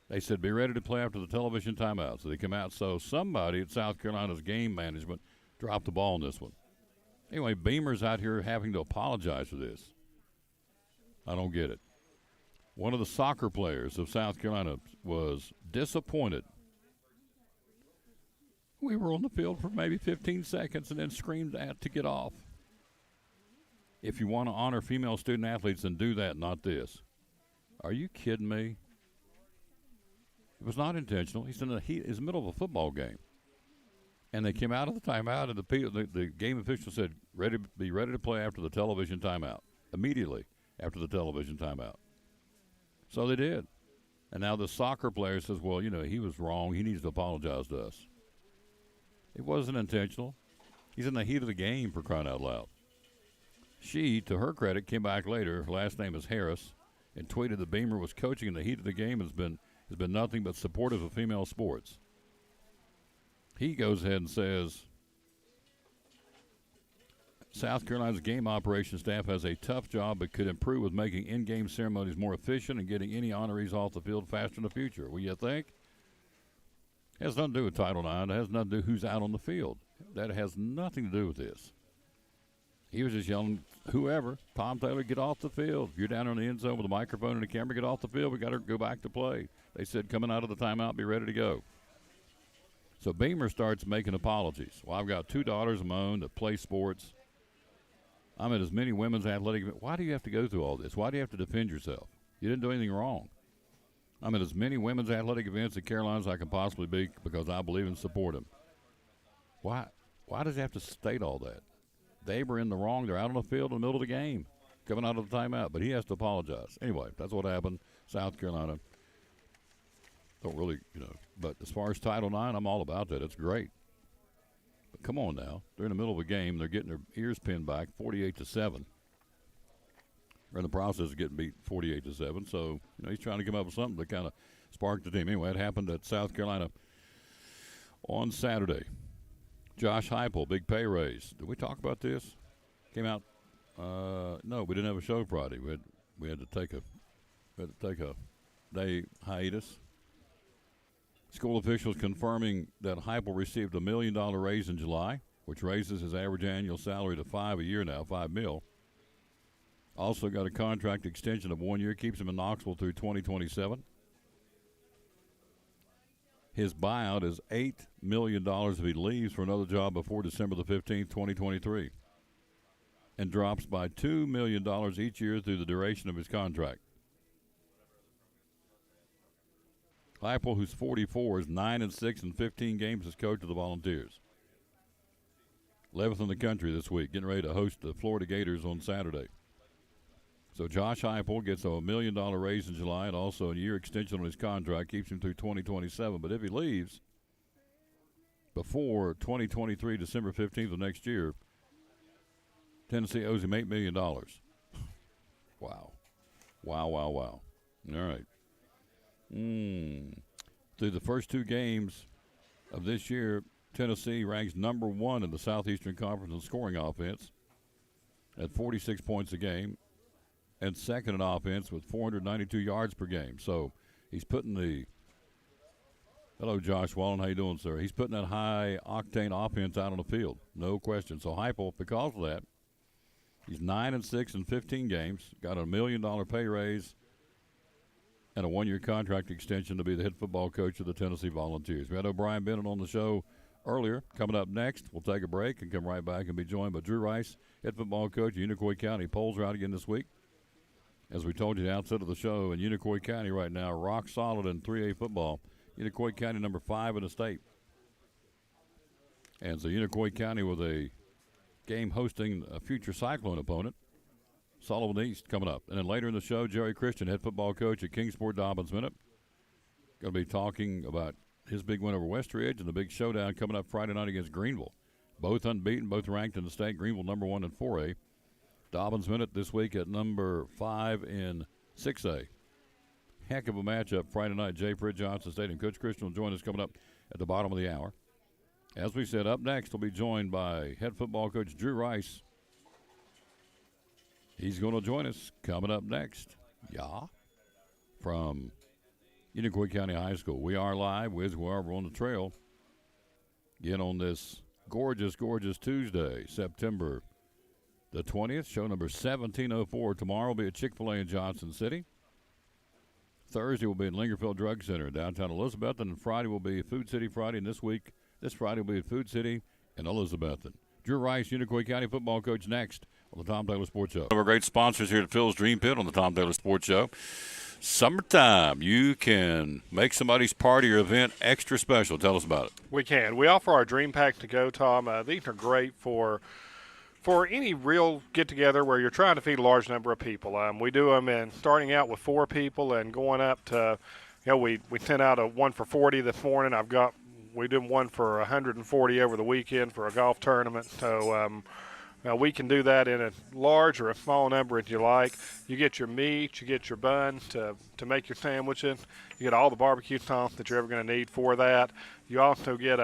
They said, be ready to play after the television timeout. So they come out. So somebody at South Carolina's game management dropped the ball in this one. Anyway, Beamer's out here having to apologize for this. I don't get it. One of the soccer players of South Carolina was disappointed. We were on the field for maybe 15 seconds and then screamed at to get off. If you want to honor female student athletes, then do that, not this. Are you kidding me? It was not intentional. He's in the middle of a football game. And they came out of the timeout, and the game official said, be ready to play after the television timeout. Immediately after the television timeout. So they did. And now the soccer player says, well, he was wrong. He needs to apologize to us. It wasn't intentional. He's in the heat of the game, for crying out loud. She, to her credit, came back later. Her last name is Harris, and tweeted that Beamer was coaching in the heat of the game has been nothing but supportive of female sports. He goes ahead and says, South Carolina's game operations staff has a tough job but could improve with making in-game ceremonies more efficient and getting any honorees off the field faster in the future. What do you think? It has nothing to do with Title IX. It has nothing to do with who's out on the field. That has nothing to do with this. He was just yelling, whoever, Tom Taylor, get off the field. If you're down on the end zone with a microphone and a camera, get off the field. We got to go back to play. They said, coming out of the timeout, be ready to go. So Beamer starts making apologies. Well, I've got 2 daughters of my own that play sports. I'm at as many women's athletic events. Why do you have to go through all this? Why do you have to defend yourself? You didn't do anything wrong. I'm at as many women's athletic events at Carolina as I can possibly be because I believe and support them. Why does he have to state all that? They were in the wrong. They're out on the field in the middle of the game, coming out of the timeout. But he has to apologize. Anyway, that's what happened. South Carolina. Don't really, But as far as Title IX, I'm all about that. It's great. But come on now. They're in the middle of a game. They're getting their ears pinned back 48-7. They're in the process of getting beat 48-7. So, he's trying to come up with something to kind of spark the team. Anyway, it happened at South Carolina on Saturday. Josh Heupel, big pay raise. Did we talk about this? Came out. No, we didn't have a show Friday. We had to take a day hiatus. School officials confirming that Heupel received $1 million raise in July, which raises his average annual salary to $5 a year now, $5 million. Also got a contract extension of 1 year, keeps him in Knoxville through 2027. His buyout is $8 million if he leaves for another job before December the 15th, 2023, and drops by $2 million each year through the duration of his contract. Heupel, who's 44, is 9-6 in 15 games as coach of the Volunteers. 11th in the country this week, getting ready to host the Florida Gators on Saturday. So Josh Heupel gets a $1 million raise in July and also a year extension on his contract, keeps him through 2027. But if he leaves before 2023, December 15th of next year, Tennessee owes him $8 million. Wow. All right. Through the first two games of this year, Tennessee ranks number 1 in the Southeastern Conference in scoring offense at 46 points a game, and second in offense with 492 yards per game. So he's putting the – hello, Josh Wallen. How you doing, sir? He's putting that high-octane offense out on the field, no question. So Heupel, because of that, he's 9-6 in 15 games, got a $1 million pay raise, and a one-year contract extension to be the head football coach of the Tennessee Volunteers. We had O'Brien Bennett on the show earlier. Coming up next, we'll take a break and come right back and be joined by Drew Rice, head football coach of Unicoi County. Polls are out again this week. As we told you at the outset of the show, in Unicoi County right now, rock solid in 3A football. Unicoi County number 5 in the state. And so Unicoi County with a game hosting a future Cyclone opponent, Sullivan East, coming up. And then later in the show, Jerry Christian, head football coach at Kingsport Dobbins Minute, going to be talking about his big win over Westridge and the big showdown coming up Friday night against Greenville. Both unbeaten, both ranked in the state. Greenville number 1 in 4A. Dobbins Minute this week at number 5 in 6A. Heck of a matchup Friday night, Jay Fred Johnson Stadium. Coach Christian will join us coming up at the bottom of the hour. As we said, up next, we'll be joined by head football coach Drew Rice. He's going to join us coming up next. Yeah. From Unicoi County High School. We are live. We're on the trail. Again on this gorgeous, gorgeous Tuesday, September the 20th, show number 1704. Tomorrow will be at Chick-fil-A in Johnson City. Thursday will be in Lingerfield Drug Center in downtown Elizabethton. And Friday will be Food City Friday. And this Friday will be at Food City in Elizabethton. Drew Rice, Unicoi County football coach, next on the Tom Taylor Sports Show. One of our great sponsors here at Phil's Dream Pit on the Tom Taylor Sports Show. Summertime, you can make somebody's party or event extra special. Tell us about it. We can. We offer our Dream Pack to go, Tom. These are great for any real get-together where you're trying to feed a large number of people. We do them in starting out with 4 people and going up to, we sent out a one for 40 this morning. We did one for 140 over the weekend for a golf tournament. So we can do that in a large or a small number if you like. You get your meat, you get your bun to make your sandwich in. You get all the barbecue sauce that you're ever going to need for that. You also get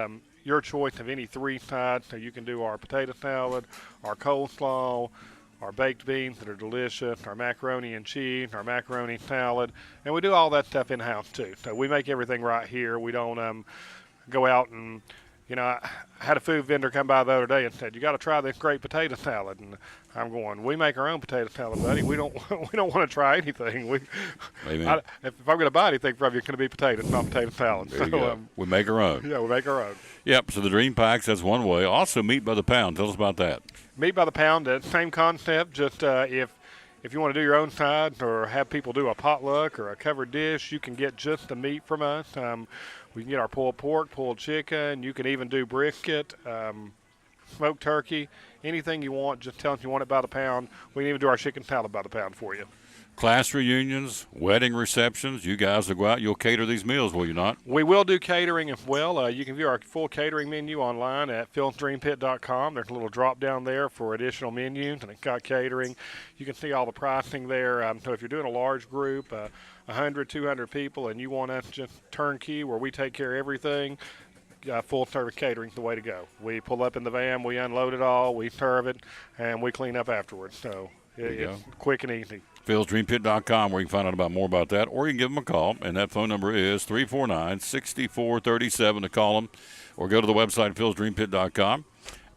your choice of any 3 sides. So you can do our potato salad, our coleslaw, our baked beans that are delicious, our macaroni and cheese, our macaroni salad. And we do all that stuff in-house too. So we make everything right here. We don't go out and, I had a food vendor come by the other day and said, "You got to try this great potato salad." And I'm going, "We make our own potato salad, buddy. We don't want to try anything. If I'm going to buy anything from you, it's going to be potatoes, not potato salad." There you go. We make our own. Yeah, we make our own. Yep. So the Dream Packs, that's one way. Also, meat by the pound. Tell us about that. Meat by the pound, same concept. Just if you want to do your own side or have people do a potluck or a covered dish, you can get just the meat from us. We can get our pulled pork, pulled chicken. You can even do brisket, smoked turkey, anything you want. Just tell us you want it by the pound. We can even do our chicken salad by the pound for you. Class reunions, wedding receptions, you guys will go out. You'll cater these meals, will you not? We will do catering as well. You can view our full catering menu online at philsdreampit.com. There's a little drop down there for additional menus, and it's got catering. You can see all the pricing there. So if you're doing a large group, 100, 200 people, and you want us just turnkey where we take care of everything, full service catering is the way to go. We pull up in the van, we unload it all, we serve it, and we clean up afterwards. So it's quick and easy. philsdreampit.com, where you can find out more about that, or you can give them a call, and that phone number is 349-6437 to call them, or go to the website philsdreampit.com.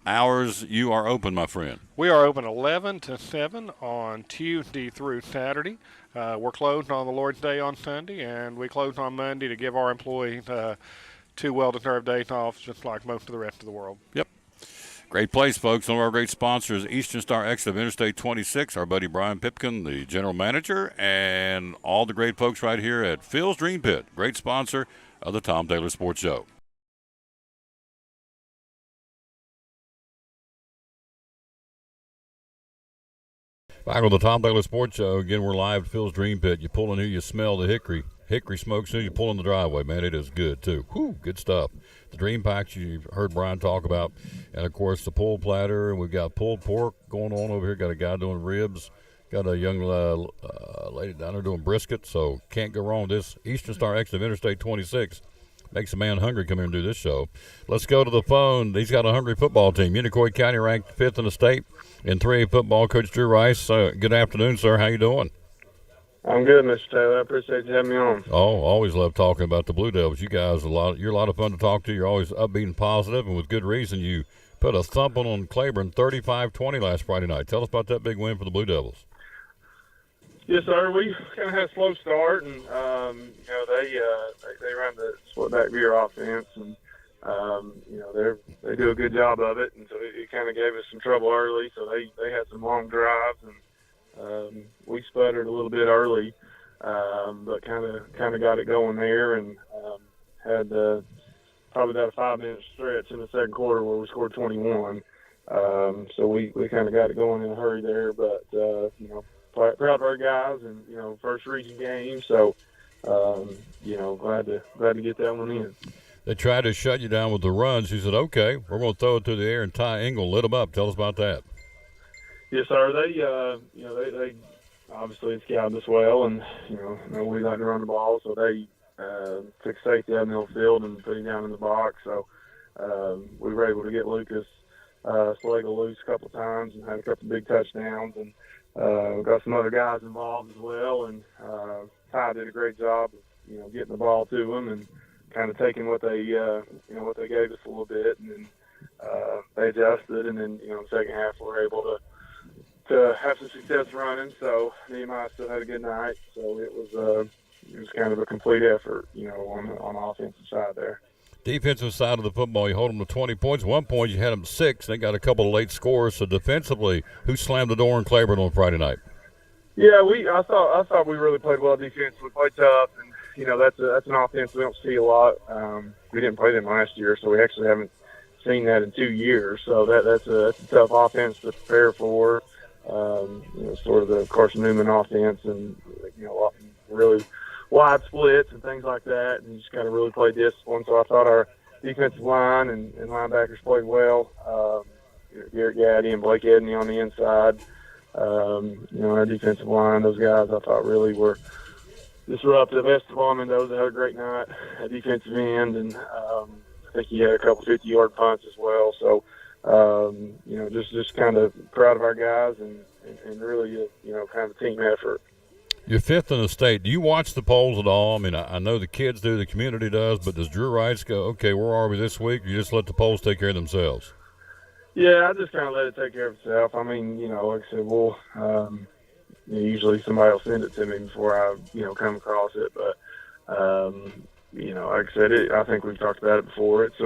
Hours you are open, my friend. We are open 11 to 7 on Tuesday through Saturday. We're closed on the Lord's Day on Sunday, and we close on Monday to give our employees too well deserved day off, just like most of the rest of the world. Yep. Great place, folks. One of our great sponsors, Eastern Star exit of Interstate 26. Our buddy Brian Pipkin, the general manager, and all the great folks right here at Phil's Dream Pit. Great sponsor of the Tom Taylor Sports Show. Back on the Tom Taylor Sports Show. Again, we're live at Phil's Dream Pit. You pull in here, you smell the hickory smoke. As soon as you pull in the driveway, man, it is good, too. Whew, good stuff. The Dream Packs you've heard Brian talk about. And, of course, the pulled platter. And we've got pulled pork going on over here. Got a guy doing ribs. Got a young lady down there doing brisket. So can't go wrong with this. Eastern Star exit of Interstate 26. Makes a man hungry come here and do this show. Let's go to the phone. He's got a hungry football team. Unicoi County ranked 5th in the state in 3A football. Coach Drew Rice, good afternoon, sir. How you doing? I'm good, Mr. Taylor. I appreciate you having me on. Oh, always love talking about the Blue Devils. You guys, you're a lot of fun to talk to. You're always upbeat and positive, and with good reason. You put a thumping on Claiborne 35-20 last Friday night. Tell us about that big win for the Blue Devils. Yes, sir. We kind of had a slow start, and they run the split back veer offense, and they do a good job of it, and so it kind of gave us some trouble early. So they had some long drives, and we sputtered a little bit early, but kind of got it going there, and had probably about a 5-minute stretch in the second quarter where we scored 21. So we kind of got it going in a hurry there, but proud of our guys, and first region game, so glad to get that one in. They tried to shut you down with the runs. You said, "Okay, we're going to throw it through the air," and Ty Engel lit them up. Tell us about that. Yes, sir. They obviously scouted us well, and we like to run the ball, so they took safety out in the field and put him down in the box. So we were able to get Lucas Slagle loose a couple of times and had a couple of big touchdowns, and we got some other guys involved as well, and Ty did a great job of getting the ball to him and kind of taking what they gave us a little bit, and then they adjusted, and then in the second half we were able to have some success running. So Nehemiah still had a good night, so it was kind of a complete effort on the offensive side there. Defensive side of the football, you hold them to 20 points. 1 point, you had them 6. They got a couple of late scores. So defensively, who slammed the door in Claiborne on Friday night? Yeah, I thought we really played well defensively. We played tough, and that's an offense we don't see a lot. We didn't play them last year, so we actually haven't seen that in 2 years. So that's a tough offense to prepare for. Sort of the Carson Newman offense, and really wide splits and things like that, and you just got to really play discipline. So I thought our defensive line and linebackers played well. Garrett Gaddy and Blake Edney on the inside. Our defensive line, those guys I thought really were disruptive. Esteban Mendoza had a great night at defensive end, and I think he had a couple 50-yard punts as well. So, just kind of proud of our guys, and really, kind of a team effort. You're 5th in the state. Do you watch the polls at all? I mean, I know the kids do, the community does, but does Drew Rice go, okay, where are we this week? Or you just let the polls take care of themselves? Yeah, I just kind of let it take care of itself. I mean, like I said, usually somebody will send it to me before I, come across it. But, like I said, I think we've talked about it before. It's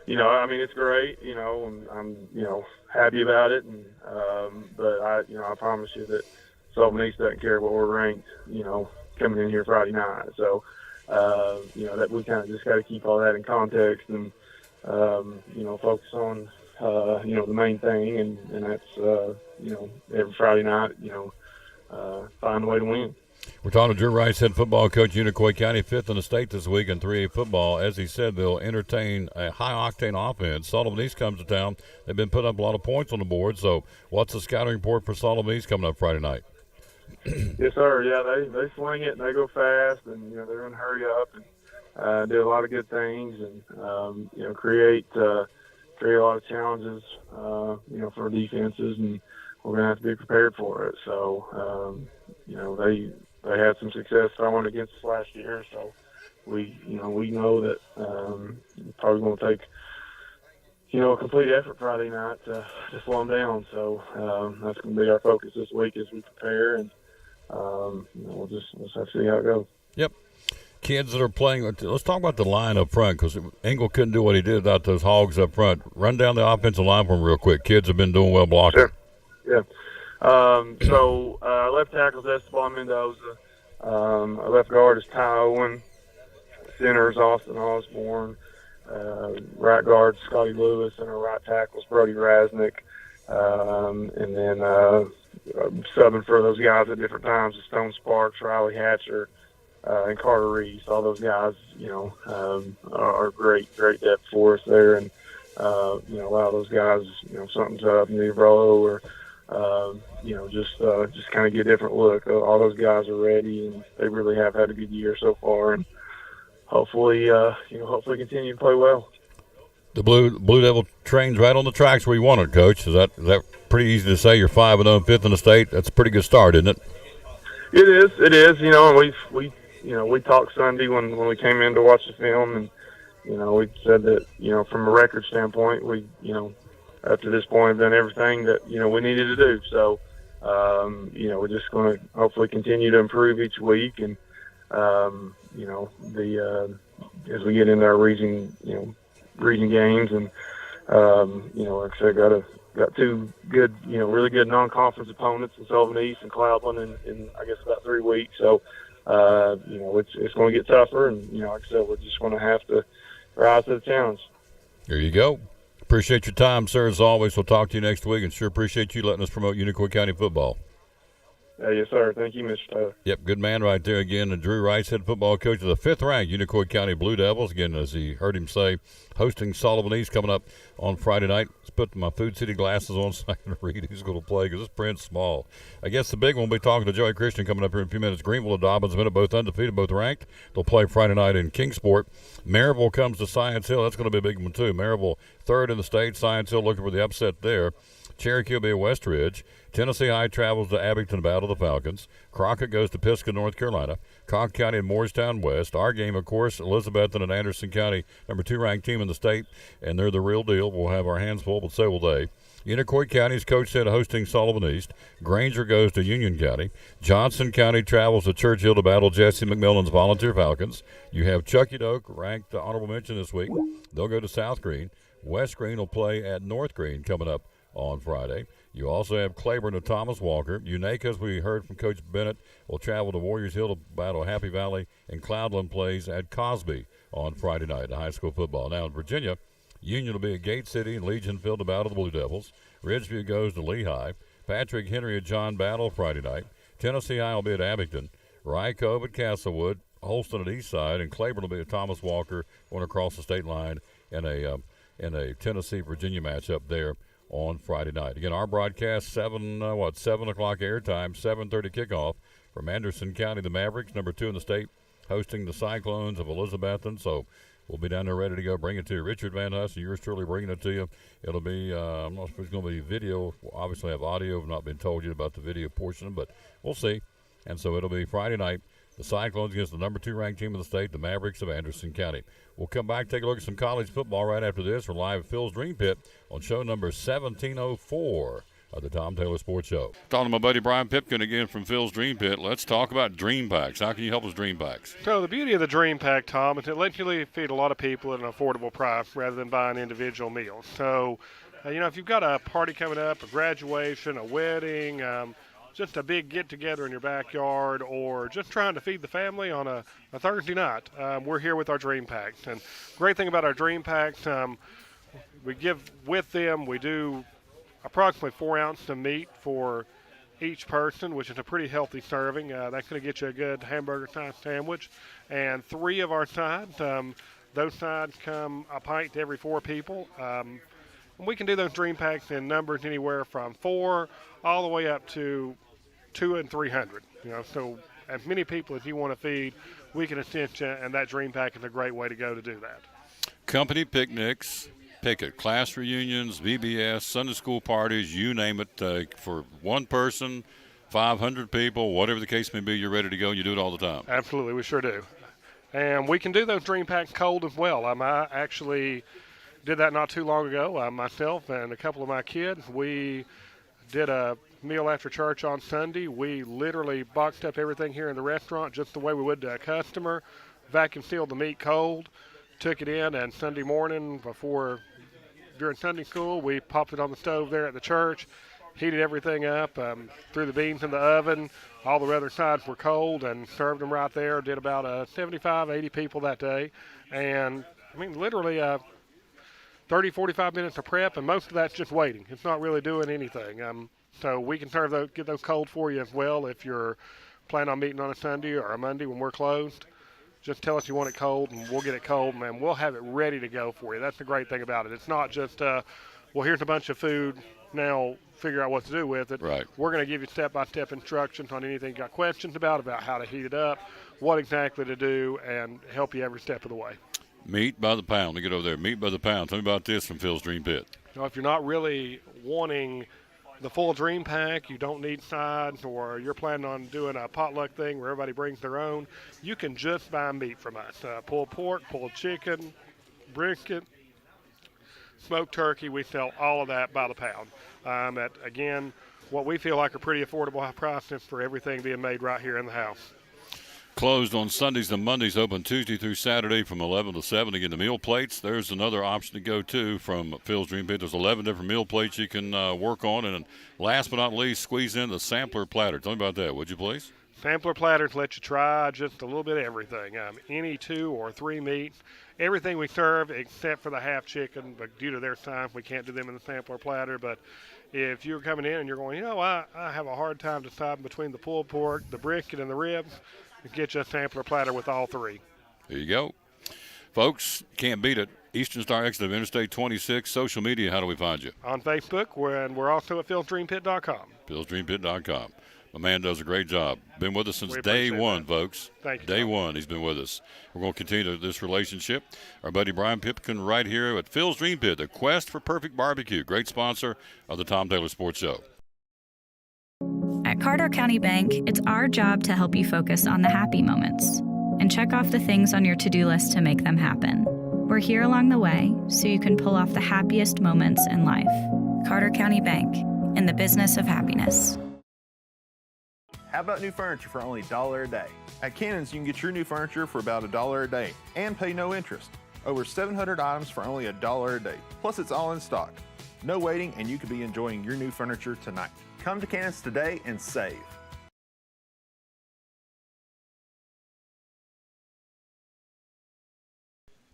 it's great, and I'm, happy about it. And, but I promise you that Sullivan East doesn't care what we're ranked, coming in here Friday night. So, that we kind of just got to keep all that in context and, focus on, the main thing. And that's, every Friday night, find a way to win. We're talking to Drew Rice, head football coach, Unicoi County, 5th in the state this week in 3A football. As he said, they'll entertain a high-octane offense. Sullivan East comes to town. They've been putting up a lot of points on the board. So what's the scouting report for Sullivan East coming up Friday night? Yes, sir. Yeah, they swing it and they go fast, and they're going to hurry up and do a lot of good things, and create a lot of challenges, for defenses, and we're going to have to be prepared for it. So, they had some success throwing against us last year, so we know that probably going to take a complete effort Friday night to slow them down. So that's going to be our focus this week as we prepare, and we'll just have to see how it goes. Yep. kids that are playing. Let's talk about the line up front, because Engel couldn't do what he did without those hogs up front. Run down the offensive line for him real quick. Kids have been doing well blocking. Sure. Yeah. So left tackle is Esteban Mendoza. Our left guard is Ty Owen. Center is Austin Osborne. Right guard Scotty Lewis, and our right tackle is Brody Rasnick. And then subbing for those guys at different times is Stone Sparks, Riley Hatcher, and Carter Reese. All those guys, are great depth for us there. And, a lot of those guys, something's up, new bro, or, just kind of get a different look. All those guys are ready, and they really have had a good year so far. And hopefully continue to play well. The Blue Devil train's right on the tracks where you want it, Coach. Is that pretty easy to say? You're 5-0, 5th in the state. That's a pretty good start, isn't it? It is. And we talked Sunday when we came in to watch the film, and we said that from a record standpoint, we up to this point have done everything that we needed to do. So we're just going to hopefully continue to improve each week, and as we get into our region games, and like I said, got two good, really good non-conference opponents in Sullivan East and Cloudland in I guess about 3 weeks. So it's going to get tougher, and like I said, we're just going to have to rise to the challenge. There you go. Appreciate your time, sir. As always, we'll talk to you next week, and sure appreciate you letting us promote Unicoi County football. Yes, sir. Thank you, Mr. Taylor. Yep, good man right there again. And Drew Rice, head football coach of the 5th-ranked Unicoi County Blue Devils. Again, as he heard him say, hosting Sullivan East coming up on Friday night. Let's put my Food City glasses on so I can read who's going to play, because this print's small. I guess the big one, we'll be talking to Joey Christian coming up here in a few minutes. Greenville and Dobbins, both undefeated, both ranked. They'll play Friday night in Kingsport. Maryville comes to Science Hill. That's going to be a big one, too. Maryville, 3rd in the state. Science Hill looking for the upset there. Cherokee will be at West Ridge. Tennessee High travels to Abington to battle the Falcons. Crockett goes to Pisgah, North Carolina. Cobb County and Morristown West. Our game, of course, Elizabethton and Anderson County, number 2 ranked team in the state, and they're the real deal. We'll have our hands full, but so will they. Unicoi County, as Coach said, hosting Sullivan East. Granger goes to Union County. Johnson County travels to Churchill to battle Jesse McMillan's Volunteer Falcons. You have Chucky Doak, ranked honorable mention this week. They'll go to South Green. West Green will play at North Green coming up on Friday. You also have Claiborne and Thomas Walker. Unaka, as we heard from Coach Bennett, will travel to Warriors Hill to battle Happy Valley, and Cloudland plays at Cosby on Friday night in high school football. Now in Virginia, Union will be at Gate City and Legion Field to battle the Blue Devils. Ridgeview goes to Lehigh. Patrick Henry and John battle Friday night. Tennessee High will be at Abington. Rye Cove at Castlewood. Holston at Eastside, and Claiborne will be at Thomas Walker going across the state line in a Tennessee-Virginia matchup there on Friday night. Again, our broadcast 7 o'clock airtime, 7:30 kickoff from Anderson County. The Mavericks, number 2 in the state, hosting the Cyclones of Elizabethton. So we'll be down there ready to go. Bring it to you. Richard Van Huss, yours truly, bringing it to you. It'll be, I'm not sure if it's going to be video. We'll obviously have audio. I've not been told yet about the video portion, but we'll see. And so it'll be Friday night. The Cyclones against the number 2 ranked team in the state, the Mavericks of Anderson County. We'll come back, take a look at some college football right after this. We're live at Phil's Dream Pit on show number 1704 of the Tom Taylor Sports Show. Talking to my buddy Brian Pipkin again from Phil's Dream Pit. Let's talk about Dream Packs. How can you help us Dream Packs? So the beauty of the Dream Pack, Tom, is it lets you feed a lot of people at an affordable price rather than buying individual meals. So, if you've got a party coming up, a graduation, a wedding, just a big get-together in your backyard, or just trying to feed the family on a Thursday night, we're here with our Dream Packs. And great thing about our Dream Packs, we give with them, we do approximately 4 ounces of meat for each person, which is a pretty healthy serving. That's going to get you a good hamburger-sized sandwich. And 3 of our sides, those sides come a pint to every 4 people. And we can do those Dream Packs in numbers anywhere from 4 all the way up to 200 and 300. So as many people as you want to feed, we can assist you, and that Dream Pack is a great way to go to do that. Company picnics, class reunions, VBS, Sunday school parties, you name it, for one person, 500 people, whatever the case may be, you're ready to go, and you do it all the time. Absolutely, we sure do. And we can do those Dream Packs cold as well. I actually did that not too long ago. Myself and a couple of my kids, we did a meal after church on Sunday. We literally boxed up everything here in the restaurant just the way we would to a customer. vacuum sealed the meat cold, took it in, and Sunday morning during Sunday school, we popped it on the stove there at the church, heated everything up, threw the beans in the oven. All the other sides were cold and served them right there. Did about 75, 80 people that day. And, I mean, literally 30, 45 minutes of prep, and most of that's just waiting. It's not really doing anything. So we can get those cold for you as well if you're planning on meeting on a Sunday or a Monday when we're closed. Just tell us you want it cold, and we'll get it cold, and we'll have it ready to go for you. That's the great thing about it. It's not just, well, here's a bunch of food, now figure out what to do with it. Right. We're going to give you step-by-step instructions on anything you got questions about how to heat it up, what exactly to do, and help you every step of the way. Meat by the pound. Let me get over there. Meat by the pound. Tell me about this from Phil's Dream Pit. Now, if you're not really wanting the full dream pack, you don't need sides, or you're planning on doing a potluck thing where everybody brings their own, you can just buy meat from us. Pulled pork, pulled chicken, brisket, smoked turkey. We sell all of that by the pound. At, again, what we feel like a pretty affordable prices for everything being made right here in the house. Closed on Sundays and Mondays, open Tuesday through Saturday from 11 to 7. Again, the meal plates, there's another option to go to from Phil's Dream Pit. There's 11 different meal plates you can work on. And last but not least, squeeze in the sampler platter. Tell me about that, would you please? Sampler platters let you try just a little bit of everything. Any 2 or 3 meats. Everything we serve except for the half chicken, but due to their time, we can't do them in the sampler platter. But if you're coming in and you're going, I have a hard time deciding between the pulled pork, the brisket, and the ribs, get you a sampler platter with all 3. There you go. Folks, can't beat it. Eastern Star exit of Interstate 26. Social media, how do we find you? On Facebook, and we're also at philsdreampit.com. philsdreampit.com. My man does a great job. Been with us since day one, that. Folks. Thank you. Day one, he's been with us. We're going to continue this relationship. Our buddy Brian Pipkin right here at Phil's Dream Pit, the quest for perfect barbecue. Great sponsor of the Tom Taylor Sports Show. At Carter County Bank, it's our job to help you focus on the happy moments and check off the things on your to-do list to make them happen. We're here along the way so you can pull off the happiest moments in life. Carter County Bank, in the business of happiness. How about new furniture for only $1 a day? At Cannon's, you can get your new furniture for about $1 a day and pay no interest. Over 700 items for only $1 a day. Plus, it's all in stock. No waiting, and you could be enjoying your new furniture tonight. Come to Cannon's today and save.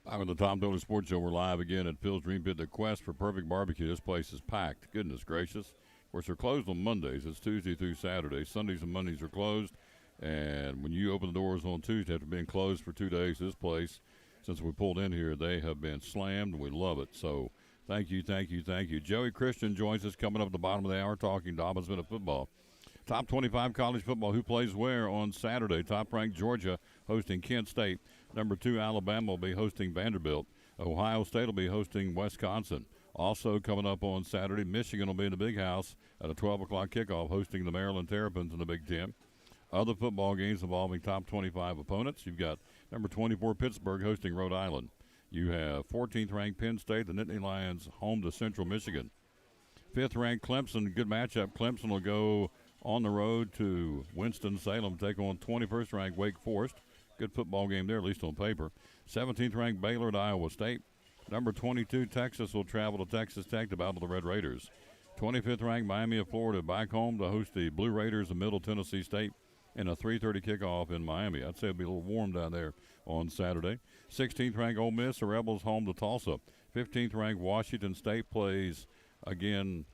I'm on the Tom Taylor Sports Show. We're live again at Phil's Dream Pit, the quest for perfect barbecue. This place is packed. Goodness gracious. Of course, they're closed on Mondays. It's Tuesday through Saturday. Sundays and Mondays are closed. And when you open the doors on Tuesday after being closed for 2 days, this place, since we pulled in here, they have been slammed, and we love it. So thank you, thank you, thank you. Joey Christian joins us coming up at the bottom of the hour talking Dobbins Minute football. Top 25 college football, who plays where on Saturday. Top-ranked Georgia hosting Kent State. Number 2, Alabama will be hosting Vanderbilt. Ohio State will be hosting Wisconsin. Also coming up on Saturday, Michigan will be in the Big House at a 12 o'clock kickoff hosting the Maryland Terrapins in the Big Ten. Other football games involving top 25 opponents. You've got number 24 Pittsburgh hosting Rhode Island. You have 14th-ranked Penn State, the Nittany Lions, home to Central Michigan. 5th-ranked Clemson, good matchup. Clemson will go on the road to Winston-Salem, take on 21st-ranked Wake Forest. Good football game there, at least on paper. 17th-ranked Baylor at Iowa State. Number 22, Texas will travel to Texas Tech to battle the Red Raiders. 25th-ranked Miami of Florida back home to host the Blue Raiders of Middle Tennessee State in a 3:30 kickoff in Miami. I'd say it'll be a little warm down there on Saturday. 16th-ranked Ole Miss, the Rebels home to Tulsa. 15th-ranked Washington State plays again,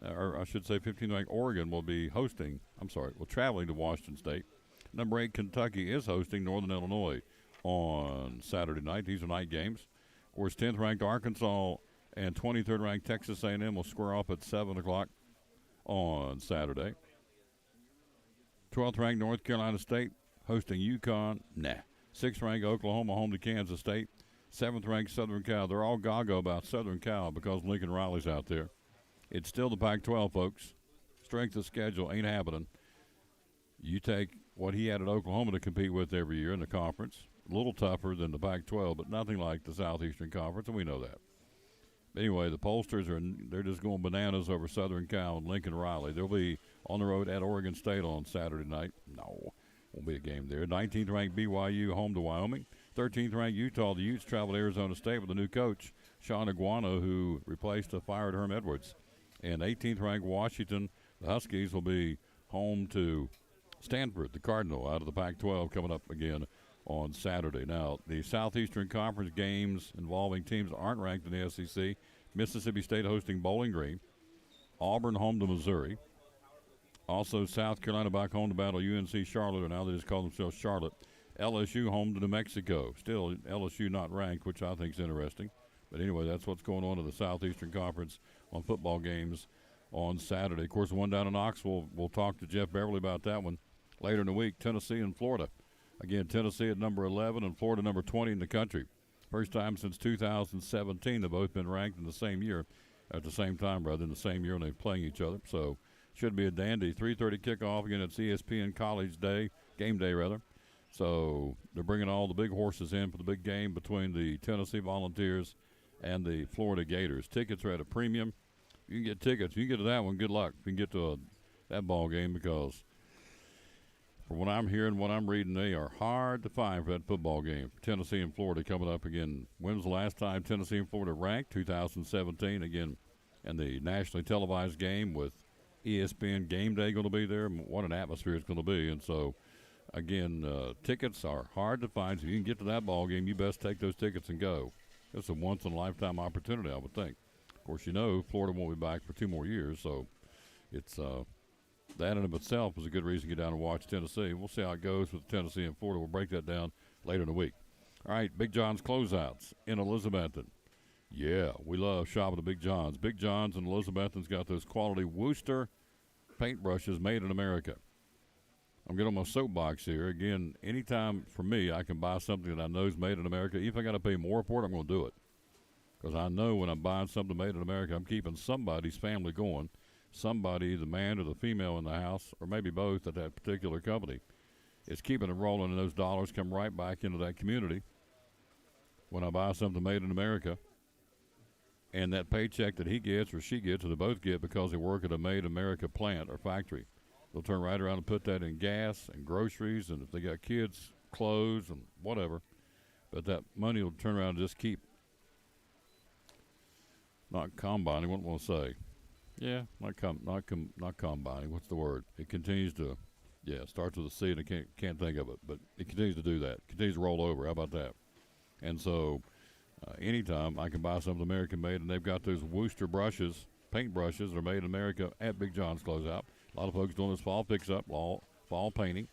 or I should say 15th-ranked Oregon will be traveling to Washington State. Number 8, Kentucky is hosting Northern Illinois on Saturday night. These are night games. Of course, 10th-ranked Arkansas and 23rd-ranked Texas A&M will square off at 7 o'clock on Saturday. 12th-ranked North Carolina State hosting UConn. 6th-ranked Oklahoma home to Kansas State. 7th-ranked Southern Cal. They're all gaga about Southern Cal because Lincoln Riley's out there. It's still the Pac-12, folks. Strength of schedule ain't happening. You take what he had at Oklahoma to compete with every year in the conference. A little tougher than the Pac-12, but nothing like the Southeastern Conference, and we know that. Anyway, the pollsters they're just going bananas over Southern Cal and Lincoln Riley. They'll be on the road at Oregon State on Saturday night. No, won't be a game there. 19th-ranked BYU home to Wyoming. 13th ranked Utah. The Utes travel to Arizona State with a new coach, Sean Iguano, who replaced a fired Herm Edwards. And 18th ranked Washington, the Huskies will be home to Stanford, the Cardinal, out of the Pac-12, coming up again on Saturday. Now, the Southeastern Conference games involving teams that aren't ranked in the SEC, Mississippi State hosting Bowling Green, Auburn home to Missouri. Also, South Carolina back home to battle UNC Charlotte, or now they just call themselves Charlotte. LSU home to New Mexico. Still, LSU not ranked, which I think is interesting. But anyway, that's what's going on in the Southeastern Conference on football games on Saturday. Of course, the one down in Knoxville, we'll talk to Jeff Beverly about that one later in the week. Tennessee and Florida. Again, Tennessee at number 11 and Florida number 20 in the country. First time since 2017 they've both been ranked in the same year, at the same time, rather, in the same year when they're playing each other. So, should be a dandy. 3:30 kickoff. Again, it's ESPN College Day, game day, rather. So, they're bringing all the big horses in for the big game between the Tennessee Volunteers and the Florida Gators. Tickets are at a premium. You can get tickets. You can get to that one. Good luck if you can get to that ball game, because from what I'm hearing, what I'm reading, they are hard to find for that football game. Tennessee and Florida coming up again. When was the last time Tennessee and Florida ranked? 2017 again. And the nationally televised game with ESPN Game Day going to be there. What an atmosphere it's going to be. And so, again, tickets are hard to find. So if you can get to that ball game, you best take those tickets and go. It's a once-in-a-lifetime opportunity, I would think. Of course, you know, Florida won't be back for 2 more years, so it's that in of itself is a good reason to get down and watch Tennessee. We'll see how it goes with Tennessee and Florida. We'll break that down later in the week. All right, Big John's Closeouts in Elizabethton. Yeah, we love shopping at Big John's. Big John's in Elizabethton's got those quality Worcester paintbrushes made in America. I'm getting on my soapbox here. Again, anytime for me I can buy something that I know is made in America, even if I got to pay more for it, I'm going to do it. Because I know when I'm buying something made in America, I'm keeping somebody's family going. Somebody, the man or the female in the house, or maybe both at that particular company, is keeping it rolling, and those dollars come right back into that community when I buy something made in America. And that paycheck that he gets or she gets, or they both get because they work at a made in America plant or factory, they'll turn right around and put that in gas and groceries, and if they got kids, clothes and whatever. But that money will turn around and just keep not combining. What do I want to say? Yeah, not combining. What's the word? It continues to, it starts with a C, and I can't think of it, but it continues to do that. It continues to roll over. How about that? And so, anytime I can buy something American made, and they've got those Worcester brushes, paint brushes, that are made in America at Big John's Closeout. A lot of folks doing this fall fix-up, fall painting.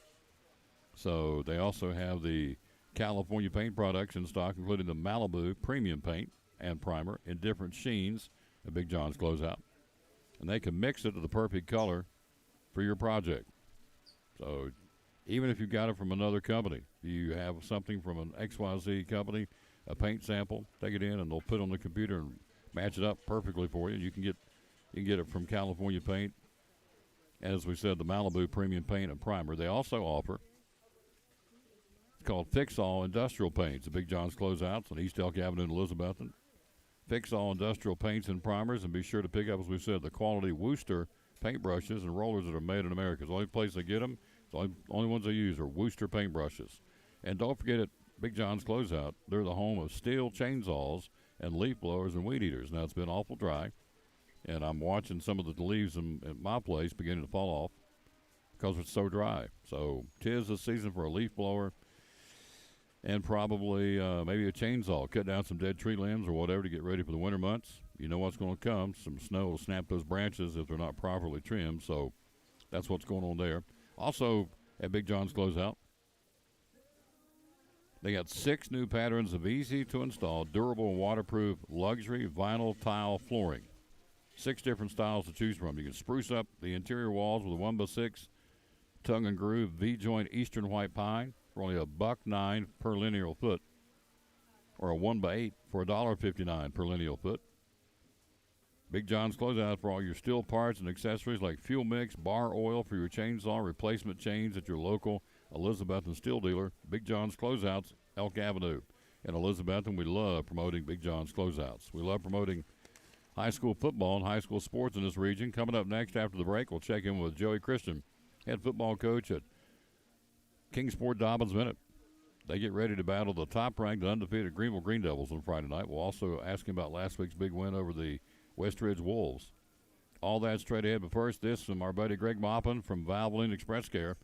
So they also have the California paint products in stock, including the Malibu premium paint and primer in different sheens at Big John's Closeout. And they can mix it to the perfect color for your project. So even if you got it from another company, you have something from an XYZ company, a paint sample, take it in, and they'll put it on the computer and match it up perfectly for you. You can get it from California Paint. As we said, the Malibu premium paint and primer. They also offer, it's called Fix All Industrial Paints at Big John's Closeouts on East Elk Avenue in Elizabethton. Fix All Industrial Paints and Primers, and be sure to pick up, as we said, the quality Worcester paintbrushes and rollers that are made in America. It's the only place they get them. The only ones they use are Worcester paintbrushes. And don't forget, at Big John's Closeout, they're the home of steel chainsaws and leaf blowers and weed eaters. Now, it's been awful dry, and I'm watching some of the leaves at my place beginning to fall off because it's so dry. So 'tis the season for a leaf blower and probably maybe a chainsaw. Cut down some dead tree limbs or whatever to get ready for the winter months. You know what's going to come. Some snow will snap those branches if they're not properly trimmed. So that's what's going on there. Also, at Big John's Closeout, they got 6 new patterns of easy-to-install, durable, and waterproof luxury vinyl tile flooring. 6 different styles to choose from. You can spruce up the interior walls with a 1x6 tongue and groove V-joint Eastern White Pine for only $1.09 per lineal foot, or a 1x8 for $1.59 per lineal foot. Big John's Closeout for all your steel parts and accessories like fuel mix, bar oil for your chainsaw, replacement chains at your local Elizabethton steel dealer. Big John's Closeouts, Elk Avenue. In Elizabethton, we love promoting Big John's Closeouts. We love promoting high school football and high school sports in this region. Coming up next after the break, we'll check in with Joey Christian, head football coach at Kingsport Dobbins Bennett. they get ready to battle the top-ranked, undefeated Greenville Green Devils on Friday night. We'll also ask him about last week's big win over the West Ridge Wolves. All that straight ahead, but first, this from our buddy Greg Maupin from Valvoline Express Care.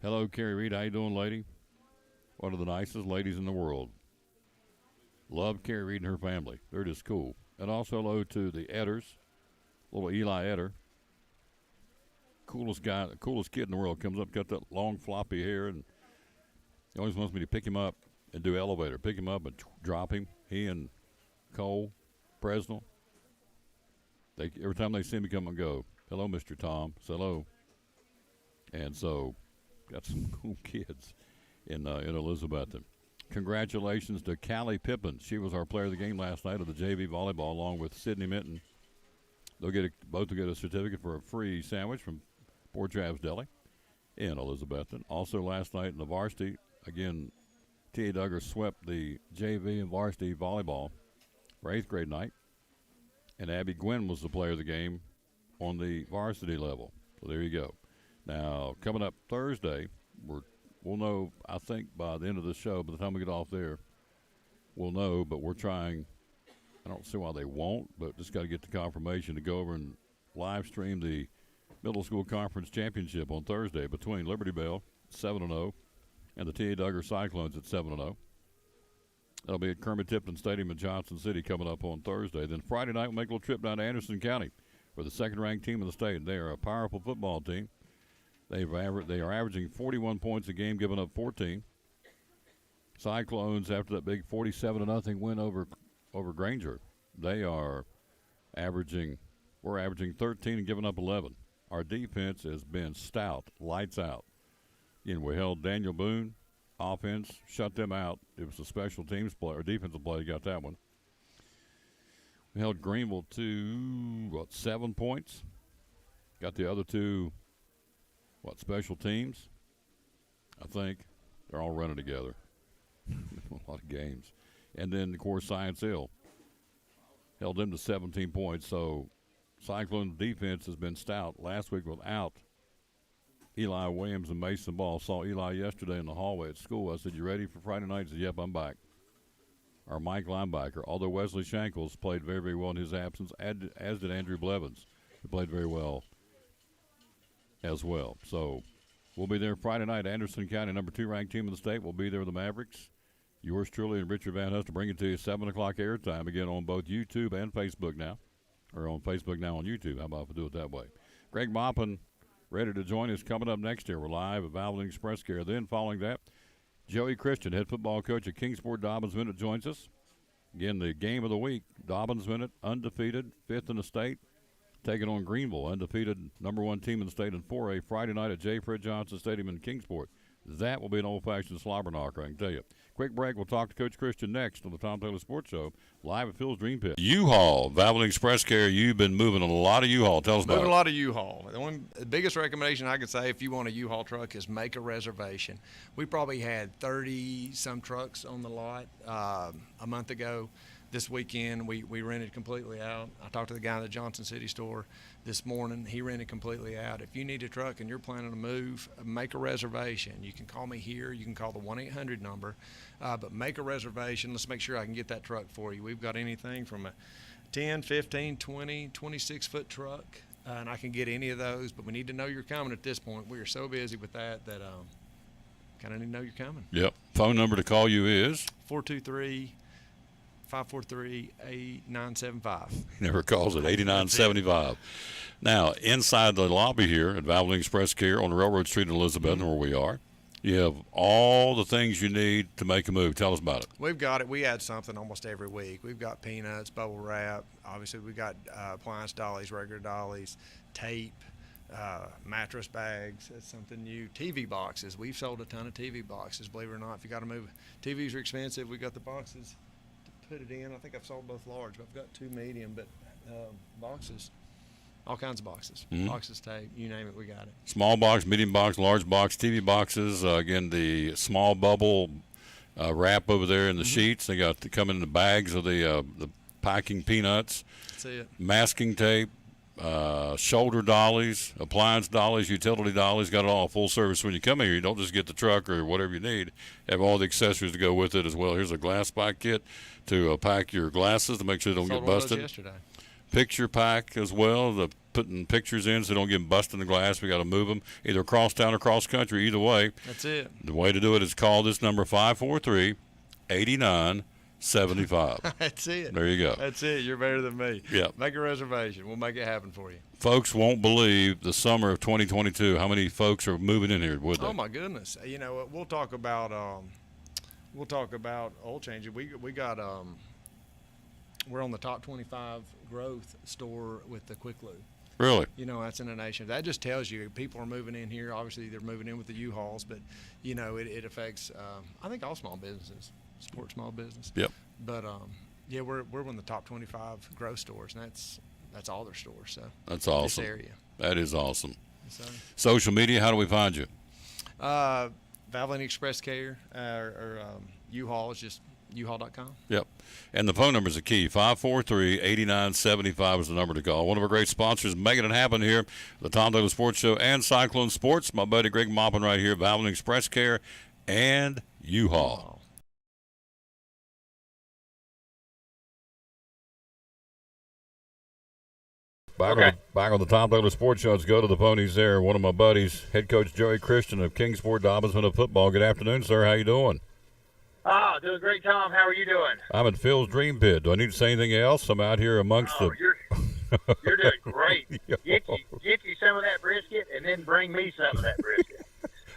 Hello, Carrie Reed. How you doing, lady? One of the nicest ladies in the world. Love Carrie Reed and her family. They're just cool. And also hello to the Edders, little Eli Edder. Coolest guy, the coolest kid in the world. Comes up, got that long floppy hair, and he always wants me to pick him up and do elevator. Pick him up and drop him. He and Cole Presnell. Every time they see me come and go, hello, Mr. Tom. Say hello. And so, got some cool kids in Elizabethton. Congratulations to Callie Pippin. She was our player of the game last night of the JV volleyball, along with Sydney Minton. Both will get a certificate for a free sandwich from Port Travis Deli in Elizabethton. Also last night in the varsity, again, T.A. Duggar swept the JV and varsity volleyball for 8th grade night. And Abby Gwynn was the player of the game on the varsity level. So there you go. Now, coming up Thursday, we'll know, I think, by the end of the show, by the time we get off there, we'll know, but we're trying. I don't see why they won't, but just got to get the confirmation to go over and live stream the Middle School Conference Championship on Thursday between Liberty Bell, 7-0, and the T.A. Duggar Cyclones at 7-0. That'll be at Kermit Tipton Stadium in Johnson City coming up on Thursday. Then Friday night, we'll make a little trip down to Anderson County for the second-ranked team in the state. They are a powerful football team. They are averaging 41 points a game, giving up 14. Cyclones, after that big 47-0 win over Granger, we're averaging 13 and giving up 11. Our defense has been stout, lights out. Again, we held Daniel Boone. Offense, shut them out. It was a special teams play, or defensive play, got that one. We held Greenville to, 7 points? Got the other two, special teams? I think. They're all running together. A lot of games. And then, of course, Science Hill. Held them to 17 points. So, Cyclone defense has been stout. Last week without Eli Williams and Mason Ball. Saw Eli yesterday in the hallway at school. I said, you ready for Friday night? He said, yep, I'm back. Our Mike linebacker, although Wesley Shankles played very, very well in his absence, as did Andrew Blevins, who played very well as well. So we'll be there Friday night. Anderson County, number 2 ranked team in the state. We'll be there with the Mavericks. Yours truly and Richard Van Hus to bring it to you 7 o'clock airtime, again on both YouTube and Facebook now, or on Facebook now on YouTube. How about if we do it that way? Greg Maupin ready to join us coming up next year. We're live at Valvoline Express Care. Then following that, Joey Christian, head football coach at Kingsport Dobbins Minute, joins us. Again, the game of the week, Dobbins Minute, undefeated, 5th in the state, taking on Greenville, undefeated number 1 team in the state in 4A, Friday night at J. Fred Johnson Stadium in Kingsport. That will be an old-fashioned slobber knocker, I can tell you. Quick break. We'll talk to Coach Christian next on the Tom Taylor Sports Show, live at Phil's Dream Pit. U-Haul, Valvoline Express Care, you've been moving a lot of U-Haul. Tell us about it. Moving a lot of U-Haul. The biggest recommendation I could say if you want a U-Haul truck is make a reservation. We probably had 30-some trucks on the lot a month ago. This weekend, we rented completely out. I talked to the guy at the Johnson City store this morning. He rented completely out. If you need a truck and you're planning to move, make a reservation. You can call me here. You can call the 1-800 number. But make a reservation. Let's make sure I can get that truck for you. We've got anything from a 10, 15, 20, 26-foot truck, and I can get any of those. But we need to know you're coming at this point. We are so busy with that kind of need to know you're coming. Yep. Phone number to call you is? 423-543-8975. Never calls it 8975. Now, inside the lobby here at Valvoline Express Care on Railroad Street in Elizabeth, where we are, you have all the things you need to make a move. Tell us about it. We've got it. We add something almost every week. We've got peanuts, bubble wrap. Obviously, we've got appliance dollies, regular dollies, tape, mattress bags. That's something new. TV boxes. We've sold a ton of TV boxes, believe it or not. If you got to move, TVs are expensive. We got the boxes put it in. I think I've sold both large, but I've got 2 medium, but boxes, all kinds of boxes, boxes, tape, you name it, we got it. Small box, medium box, large box, TV boxes. Again, the small bubble wrap over there in the sheets. They got to come in the bags of the packing peanuts. That's it. Masking tape, shoulder dollies, appliance dollies, utility dollies, got it all full service. When you come here, you don't just get the truck or whatever you need. Have all the accessories to go with it as well. Here's a glass spike kit to pack your glasses to make sure they don't get busted. Yesterday. Picture pack as well, the putting pictures in so they don't get busted in the glass. We got to move them either across town or cross country. Either way. That's it. The way to do it is call this number 543-8975. That's it. There you go. That's it. You're better than me. Yeah. Make a reservation. We'll make it happen for you. Folks won't believe the summer of 2022 how many folks are moving in here, would they? Oh my goodness. You know, we'll talk about oil changing. We got we're on the top 25 growth store with the Quick Lube. Really? You know, that's in the nation. That just tells you people are moving in here. Obviously, they're moving in with the U-Hauls, but, you know, it affects, I think, all small businesses, support small business. Yep. But, yeah, we're one of the top 25 growth stores, and that's all their stores. So that's awesome. This area. That is awesome. So, social media, how do we find you? Valvoline Express Care or U-Haul is just uhaul.com. Yep. And the phone number is the key. 543-8975 is the number to call. One of our great sponsors making it happen here, the Tom Taylor Sports Show and Cyclone Sports. My buddy Greg Maupin right here, Valvoline Express Care and U-Haul. Back on the Tom Taylor Sports Show. Let's go to the ponies there. One of my buddies, head coach Joey Christian of Kingsport Dobbinson of football. Good afternoon, sir. How you doing? Doing great, Tom. How are you doing? I'm at Phil's Dream Pit. Do I need to say anything else? I'm out here amongst the... You're doing great. Get you some of that brisket, and then bring me some of that brisket.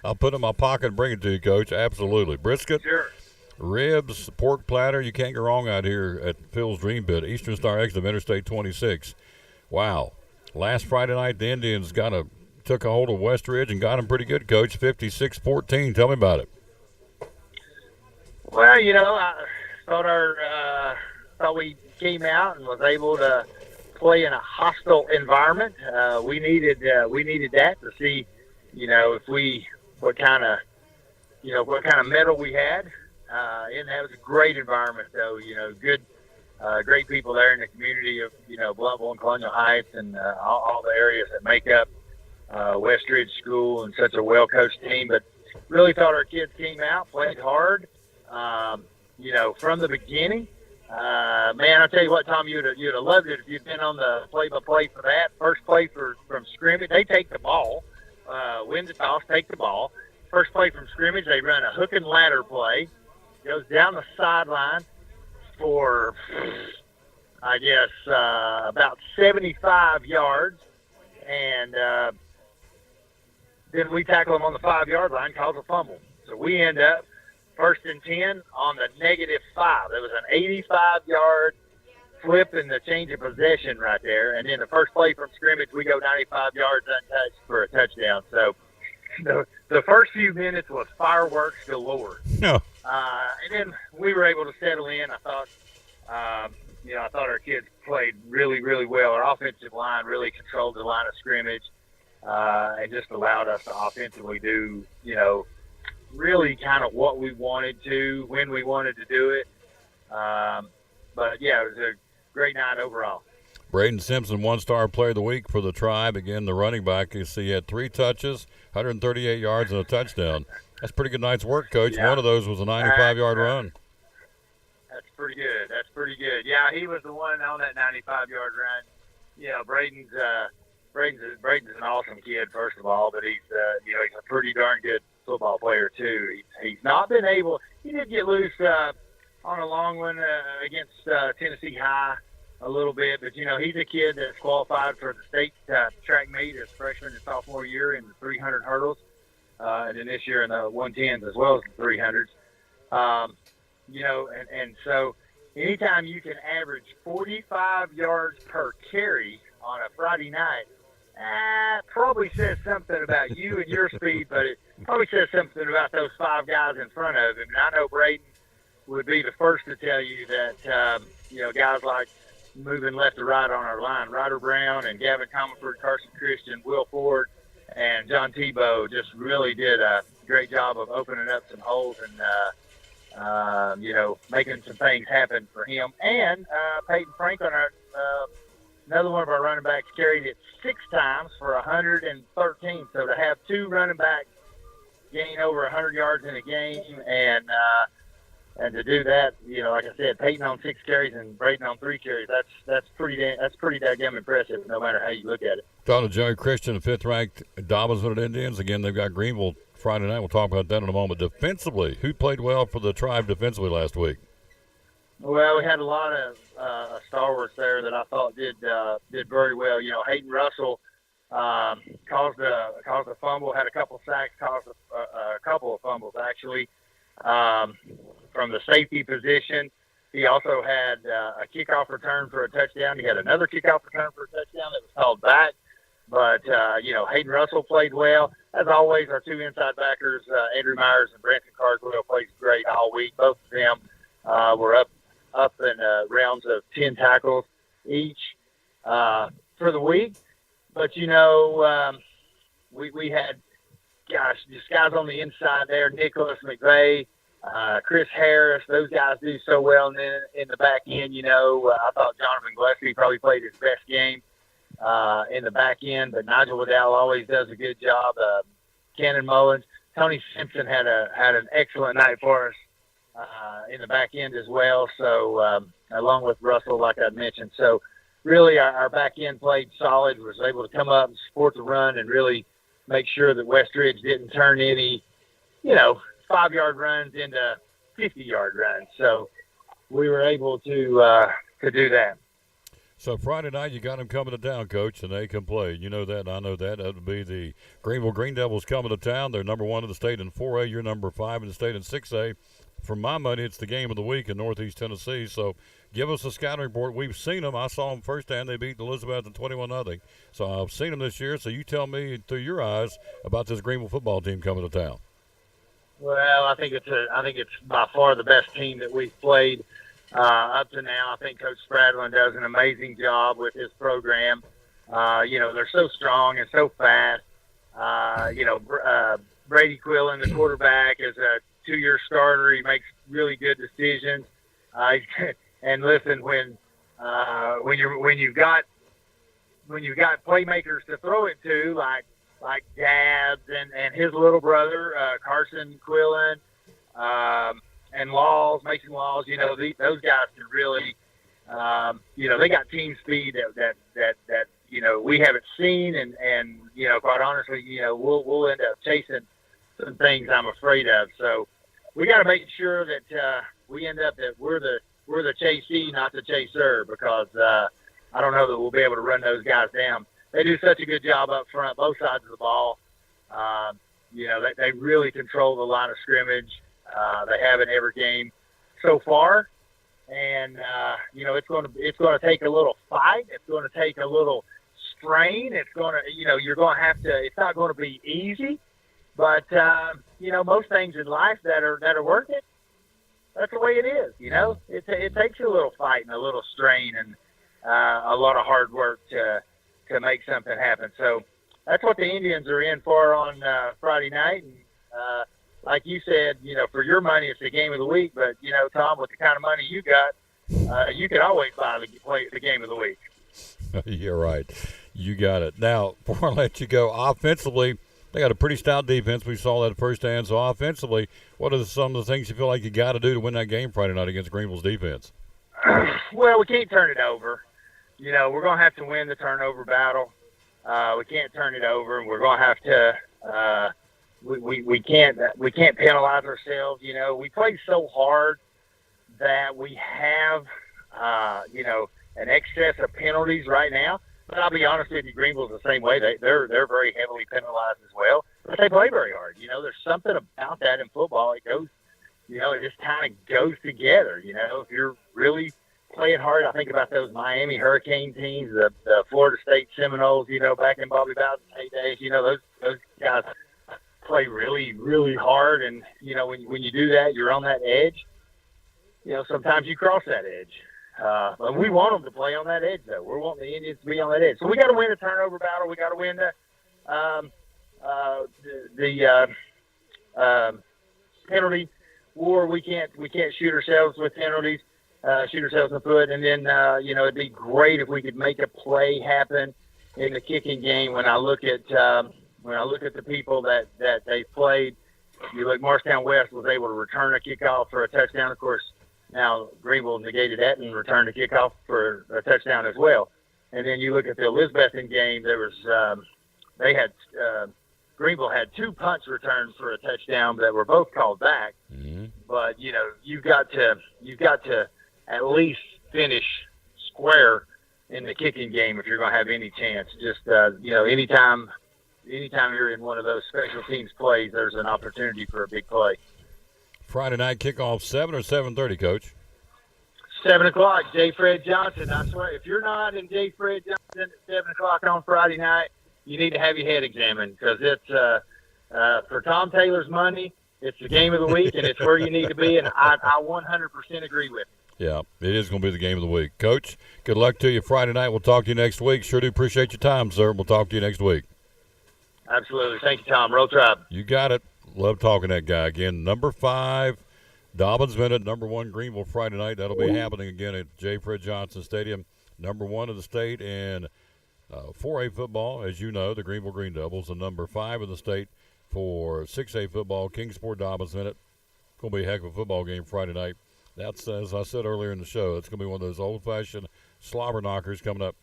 I'll put it in my pocket and bring it to you, Coach. Absolutely. Brisket, sure. Ribs, pork platter. You can't go wrong out here at Phil's Dream Pit, Eastern Star exit of Interstate 26. Wow. Last Friday night, the Indians took a hold of West Ridge and got them pretty good, Coach, 56-14. Tell me about it. Well, you know, I thought we came out and was able to play in a hostile environment. We needed that to see, you know, what kind of mettle we had. And that was a great environment, though. You know, great people there in the community of, you know, Bluntville and Colonial Heights and all the areas that make up West Ridge School, and such a well-coached team. But really thought our kids came out, played hard. You know, from the beginning, man, I'll tell you what, Tom, you'd have loved it if you'd been on the play-by-play for that. First play from scrimmage, they take the ball, win the toss, take the ball. First play from scrimmage, they run a hook and ladder play, goes down the sideline for, I guess, about 75 yards, and then we tackle them on the 5-yard line, cause a fumble. So we end up 1st and 10 on the -5. It was an 85-yard flip in the change of possession right there. And then the first play from scrimmage, we go 95 yards untouched for a touchdown. So the first few minutes was fireworks galore. No. And then we were able to settle in. I thought our kids played really, really well. Our offensive line really controlled the line of scrimmage and just allowed us to offensively do, you know, really kind of what we wanted to, when we wanted to do it. But, yeah, it was a great night overall. Braden Simpson, one-star player of the week for the Tribe. Again, the running back, you see, he had 3 touches, 138 yards, and a touchdown. That's a pretty good night's work, Coach. Yeah. One of those was a 95-yard run. That's pretty good. Yeah, he was the one on that 95-yard run. Yeah, Braden's an awesome kid, first of all, but he's a pretty darn good football player too. He's not been able. He did get loose on a long one against Tennessee High a little bit, but you know he's a kid that's qualified for the state track meet his freshman and sophomore year in the 300 hurdles, and then this year in the 110s as well as the 300s. You know, and so anytime you can average 45 yards per carry on a Friday night, probably says something about you and your speed, but it probably says something about those 5 guys in front of him. And I know Braden would be the first to tell you that, you know, guys like moving left to right on our line, Ryder Brown and Gavin Comerford, Carson Christian, Will Ford, and John Tebow just really did a great job of opening up some holes and, you know, making some things happen for him. And Peyton Frank on our Another one of our running backs carried it 6 times for 113. So to have 2 running backs gain over 100 yards in a game, and to do that, like I said, Peyton on 6 carries and Braden on 3 carries, that's pretty damn impressive, no matter how you look at it. Talking to Joey Christian, 5th-ranked Dobbins Indians. Again, they've got Greenville Friday night. We'll talk about that in a moment. Defensively, who played well for the Tribe defensively last week? Well, we had a lot of stalwarts there that I thought did very well. Hayden Russell caused a fumble, had a couple sacks, caused a couple of fumbles actually from the safety position. He also had a kickoff return for a touchdown. He had another kickoff return for a touchdown that was called back. But Hayden Russell played well. As always, our 2 inside backers, Andrew Myers and Branson Carswell, played great all week. Both of them were up in rounds of 10 tackles each for the week. But, we had, just guys on the inside there, Nicholas McVeigh, Chris Harris. Those guys do so well in the back end. I thought Jonathan Gillespie probably played his best game in the back end, but Nigel Waddell always does a good job. Cannon Mullins. Tony Simpson had an excellent night for us in the back end as well, so along with Russell, like I mentioned. So really our back end played solid, was able to come up and support the run and really make sure that Westridge didn't turn any, 5-yard runs into 50-yard runs. So we were able to do that. So Friday night, you got them coming to town, Coach, and they can play. You know that, and I know that. That would be the Greenville Green Devils coming to town. They're number 1 in the state in 4A. You're number 5 in the state in 6A. For my money, it's the game of the week in Northeast Tennessee. So give us a scouting report. We've seen them. I saw them firsthand. They beat Elizabeth 21-0. So I've seen them this year. So you tell me through your eyes about this Greenville football team coming to town. Well, I think it's by far the best team that we've played up to now. I think Coach Spradlin does an amazing job with his program. They're so strong and so fast. Brady Quillen, the quarterback, is a 2-year starter. He makes really good decisions. And listen, when you've got playmakers to throw it to, like Dabbs and his little brother Carson Quillen, and Mason Laws, those guys can really, they got team speed that we haven't seen, and quite honestly, we'll end up chasing some things I'm afraid of. So we got to make sure that we end up that we're the chasee, not the chaser, because I don't know that we'll be able to run those guys down. They do such a good job up front, both sides of the ball. They really control the line of scrimmage. They have in every game so far, and it's going to take a little fight. It's going to take a little strain. It's going to you're going to have to. It's not going to be easy, but most things in life that are worth it, that's the way it is. It takes a little fight and a little strain and a lot of hard work to make something happen. So that's what the Indians are in for on Friday night. And like you said, for your money, it's the game of the week. But, Tom, with the kind of money you got, you could always buy the game of the week. You're right. You got it. Now, before I let you go, offensively, they got a pretty stout defense. We saw that firsthand. So offensively, what are some of the things you feel like you got to do to win that game Friday night against Greenville's defense? Well, we can't turn it over. We're going to have to win the turnover battle. We can't turn it over, and we're going to have to. We can't penalize ourselves. We play so hard that we have an excess of penalties right now. But I'll be honest with you, Greenville's the same way. They're very heavily penalized as well. But they play very hard. There's something about that in football. It goes, it just kind of goes together. If you're really playing hard, I think about those Miami Hurricane teams, the Florida State Seminoles, back in Bobby Bowden's heydays. Those guys play really, really hard. And, when you do that, you're on that edge. Sometimes you cross that edge. But we want them to play on that edge, though. We're wanting the Indians to be on that edge. So we got to win the turnover battle. We got to win the penalty war. We can't shoot ourselves with penalties. shoot ourselves in the foot. And then, it'd be great if we could make a play happen in the kicking game. When I look at the people that they played, you look, Marshtown West was able to return a kickoff for a touchdown. Of course, now Greenville negated that and returned a kickoff for a touchdown as well. And then you look at the Elizabethton game. There was Greenville had 2 punts returned for a touchdown that were both called back. Mm-hmm. But you've got to at least finish square in the kicking game if you're going to have any chance. Just anytime you're in one of those special teams plays, there's an opportunity for a big play. Friday night kickoff, 7 or 7:30, Coach? 7 o'clock, J. Fred Johnson. I swear, if you're not in J. Fred Johnson at 7 o'clock on Friday night, you need to have your head examined, because it's for Tom Taylor's money, it's the game of the week, and it's where you need to be, and I 100% agree with you. Yeah, it is going to be the game of the week. Coach, good luck to you Friday night. We'll talk to you next week. Sure do appreciate your time, sir. We'll talk to you next week. Absolutely. Thank you, Tom. Roll Tribe. You got it. Love talking to that guy. Again, number 5, Dobbins Minute, number 1, Greenville Friday night. That'll be happening again at J. Fred Johnson Stadium, number 1 of the state in 4A football. As you know, the Greenville Green Devils, and number 5 in the state for 6A football, Kingsport Dobbins Minute. Going to be a heck of a football game Friday night. That's, as I said earlier in the show, it's going to be one of those old-fashioned slobber knockers coming up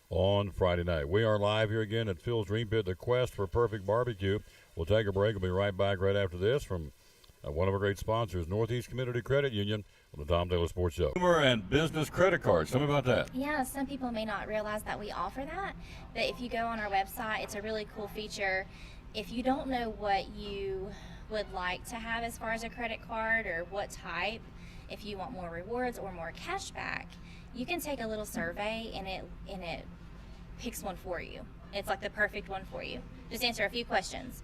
on Friday night. We are live here again at Phil's Dream Pit, the quest for perfect barbecue. We'll take a break. We'll be right back right after this from one of our great sponsors, Northeast Community Credit Union, on the Tom Taylor Sports Show. Consumer and business credit cards. Tell me about that. Yeah, some people may not realize that we offer that, but if you go on our website, it's a really cool feature. If you don't know what you would like to have as far as a credit card or what type, if you want more rewards or more cash back, you can take a little survey and it picks one for you. It's like the perfect one for you. Just answer a few questions.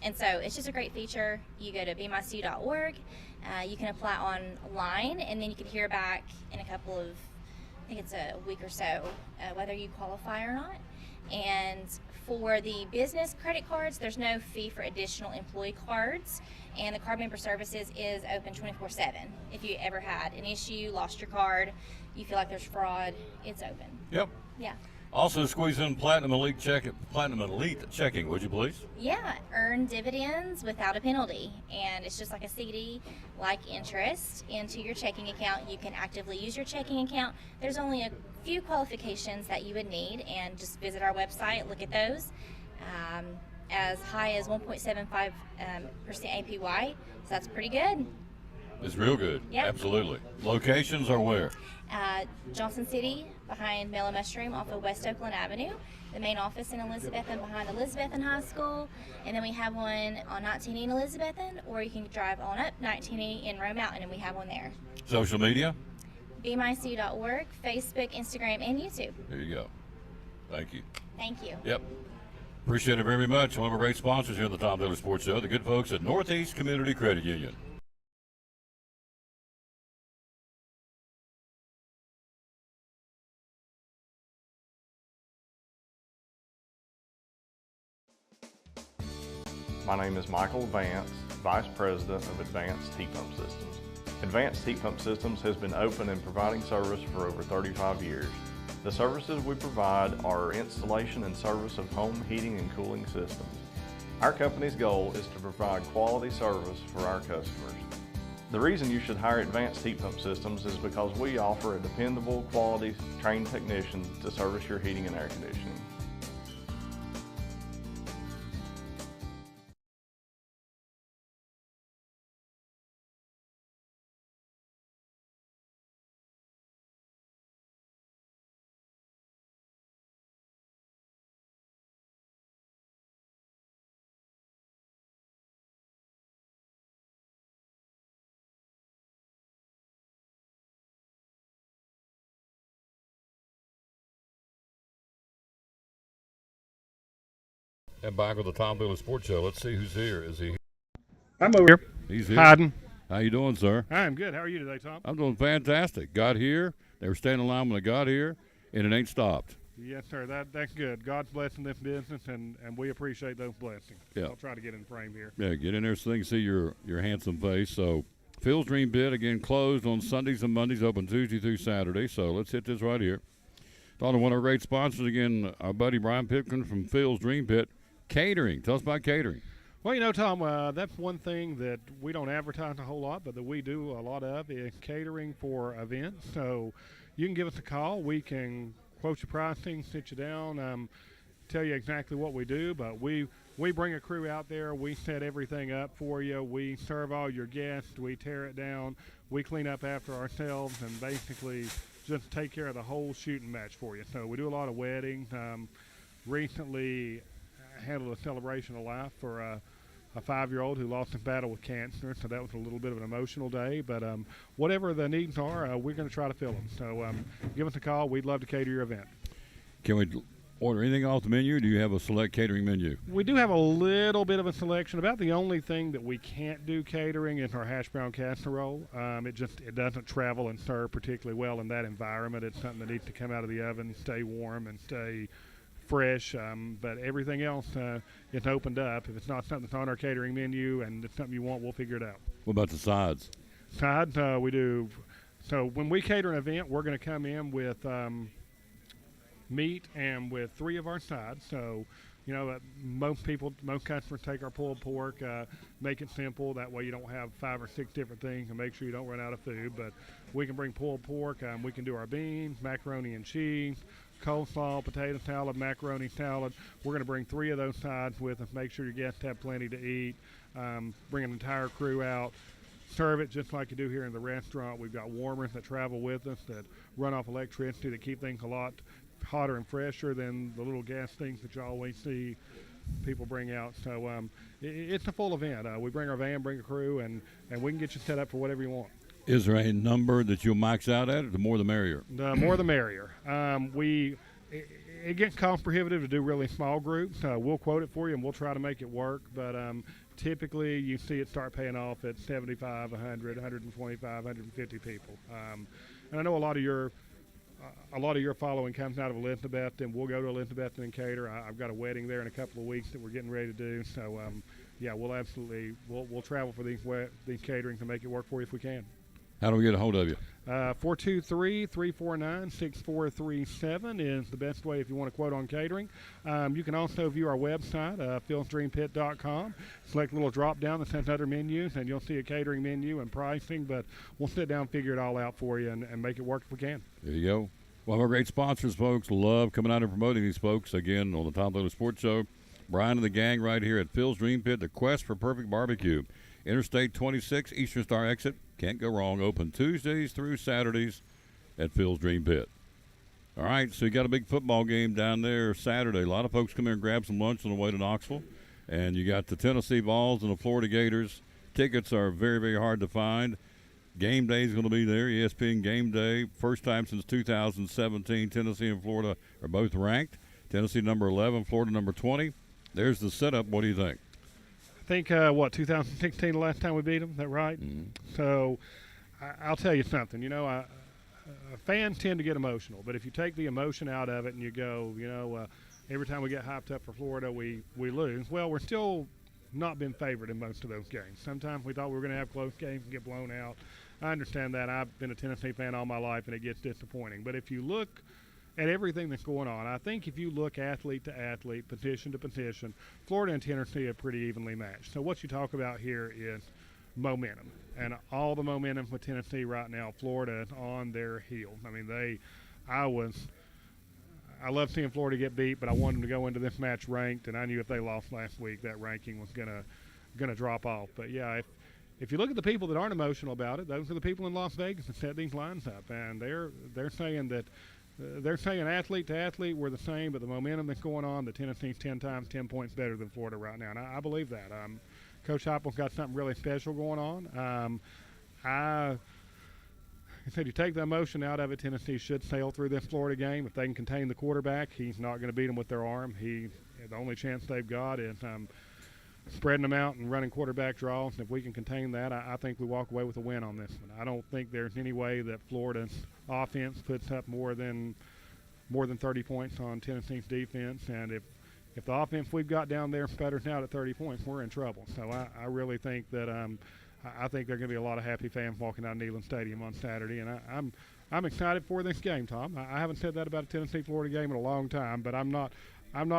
And so it's just a great feature. You go to bemycu.org. You can apply online, and then you can hear back in a couple of, I think it's a week or so, whether you qualify or not. And for the business credit cards, there's no fee for additional employee cards, and the card member services is open 24/7. If you ever had an issue, lost your card, you feel like there's fraud, it's open. Yep. Yeah. Also squeeze in Platinum Elite checking, would you please? Yeah, earn dividends without a penalty, and it's just like a CD, like interest into your checking account. You can actively use your checking account. There's only a few qualifications that you would need, and just visit our website, look at those. As high as 1.75% APY, so that's pretty good. It's real good. Yep. Absolutely. Locations are where? Johnson City, behind Mellow Mushroom off of West Oakland Avenue. The main office in Elizabethton, behind Elizabethton High School. And then we have one on 19E in Elizabethton, or you can drive on up 19E in Rome Mountain, and we have one there. Social media? bemycu.org, Facebook, Instagram, and YouTube. There you go. Thank you. Thank you. Yep. Appreciate it very much. One of our great sponsors here at the Tom Taylor Sports Show, the good folks at Northeast Community Credit Union. My name is Michael Vance, Vice President of Advanced Heat Pump Systems. Advanced Heat Pump Systems has been open and providing service for over 35 years. The services we provide are installation and service of home heating and cooling systems. Our company's goal is to provide quality service for our customers. The reason you should hire Advanced Heat Pump Systems is because we offer a dependable, quality, trained technician to service your heating and air conditioning. And back with the Tom Taylor Sports Show. Let's see who's here. Is he here? I'm over here. He's here. Hiding. How you doing, sir? I'm good. How are you today, Tom? I'm doing fantastic. Got here. They were standing in line when I got here, and it ain't stopped. Yes, sir. That's good. God's blessing this business, and we appreciate those blessings. Yeah. I'll try to get in frame here. Yeah, get in there so they can see your handsome face. So Phil's Dream Pit, again, closed on Sundays and Mondays, open Tuesday through Saturday. So let's hit this right here. Thought of one of our great sponsors, again, our buddy Brian Pipkin from Phil's Dream Pit, catering. Tell us about catering. Well, Tom, that's one thing that we don't advertise a whole lot, but that we do a lot of is catering for events. So you can give us a call. We can quote your pricing, sit you down, tell you exactly what we do, but we bring a crew out there. We set everything up for you. We serve all your guests. We tear it down. We clean up after ourselves and basically just take care of the whole shooting match for you. So we do a lot of weddings. Recently handled a celebration of life for a 5-year-old who lost in battle with cancer, so that was a little bit of an emotional day. But whatever the needs are, we're going to try to fill them. So give us a call. We'd love to cater your event. Can we order anything off the menu, or do you have a select catering menu? We do have a little bit of a selection. About the only thing that we can't do catering is our hash brown casserole. It doesn't travel and serve particularly well in that environment. It's something that needs to come out of the oven, stay warm, and stay fresh, but everything else is opened up. If it's not something that's on our catering menu and it's something you want, we'll figure it out. What about the sides? Sides, we do. So when we cater an event, we're going to come in with meat and with 3 of our sides. So, most customers take our pulled pork, make it simple. That way you don't have 5 or 6 different things and make sure you don't run out of food. But we can bring pulled pork. We can do our beans, macaroni and cheese, coleslaw, potato salad, macaroni salad. We're going to bring 3 of those sides with us. Make sure your guests have plenty to eat. Bring an entire crew out. Serve it just like you do here in the restaurant. We've got warmers that travel with us that run off electricity that keep things a lot hotter and fresher than the little gas things that you always see people bring out. So it's a full event. We bring our van, bring a crew, and we can get you set up for whatever you want. Is there a number that you'll max out at, or the more the merrier? The more the merrier. It gets cost prohibitive to do really small groups. We'll quote it for you, and we'll try to make it work. But typically, you see it start paying off at 75, 100, 125, 150 people. And I know a lot of your following comes out of Elizabeth, and we'll go to Elizabeth and cater. I've got a wedding there in a couple of weeks that we're getting ready to do. So, we'll travel for these catering to make it work for you if we can. How do we get a hold of you? 423-349-6437 is the best way if you want to quote on catering. You can also view our website, philsdreampit.com. Select a little drop down that says other menus, and you'll see a catering menu and pricing, but we'll sit down and figure it all out for you and make it work if we can. There you go. One of our great sponsors, folks. Love coming out and promoting these folks, again, on the Tom Taylor Sports Show. Brian and the gang right here at Phil's Dream Pit, the quest for perfect barbecue. Interstate 26, Eastern Star exit. Can't go wrong. Open Tuesdays through Saturdays at Phil's Dream Pit. All right, so you got a big football game down there Saturday. A lot of folks come here and grab some lunch on the way to Knoxville. And you got the Tennessee Vols and the Florida Gators. Tickets are very, very hard to find. Game day is going to be there, ESPN Game Day. First time since 2017, Tennessee and Florida are both ranked. Tennessee number 11, Florida number 20. There's the setup. What do you think? I think, 2016 the last time we beat them? Is that right? Mm-hmm. So I'll tell you something. Fans tend to get emotional, but if you take the emotion out of it and you go, every time we get hyped up for Florida, we lose. Well, we're still not been favored in most of those games. Sometimes we thought we were going to have close games and get blown out. I understand that. I've been a Tennessee fan all my life, and it gets disappointing. But if you look at everything that's going on, I think if you look athlete to athlete, position to position, Florida and Tennessee are pretty evenly matched. So what you talk about here is momentum, and all the momentum with Tennessee right now. Florida is on their heels. I mean, I love seeing Florida get beat, but I wanted them to go into this match ranked, and I knew if they lost last week, that ranking was gonna drop off. But yeah, if you look at the people that aren't emotional about it, those are the people in Las Vegas that set these lines up, and they're saying that. They're saying athlete to athlete we're the same, but the momentum that's going on, the Tennessee's 10 times 10 points better than Florida right now, and I believe that. Coach Heupel's got something really special going on. I said you take the emotion out of it, Tennessee should sail through this Florida game. If they can contain the quarterback, he's not going to beat them with their arm. The only chance they've got is spreading them out and running quarterback draws. And if we can contain that, I think we walk away with a win on this one. I don't think there's any way that Florida's offense puts up more than 30 points on Tennessee's defense. And if the offense we've got down there sputters out at 30 points, we're in trouble. So I really think that I think there are going to be a lot of happy fans walking out of Neyland Stadium on Saturday, and I'm excited for this game, Tom. I haven't said that about a Tennessee-Florida game in a long time, but I'm not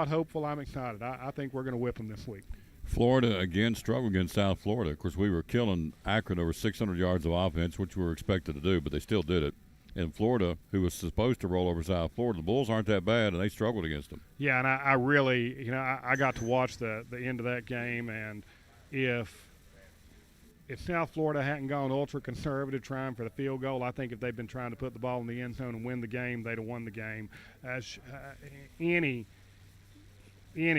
hopeful. I'm excited. I think we're going to whip them this week. Florida, again, struggled against South Florida. Of course, we were killing Akron over 600 yards of offense, which we were expected to do, but they still did it. And Florida, who was supposed to roll over South Florida, the Bulls aren't that bad, and they struggled against them. Yeah, and I really, I got to watch the end of that game, and if South Florida hadn't gone ultra-conservative trying for the field goal, I think if they'd been trying to put the ball in the end zone and win the game, they'd have won the game. As any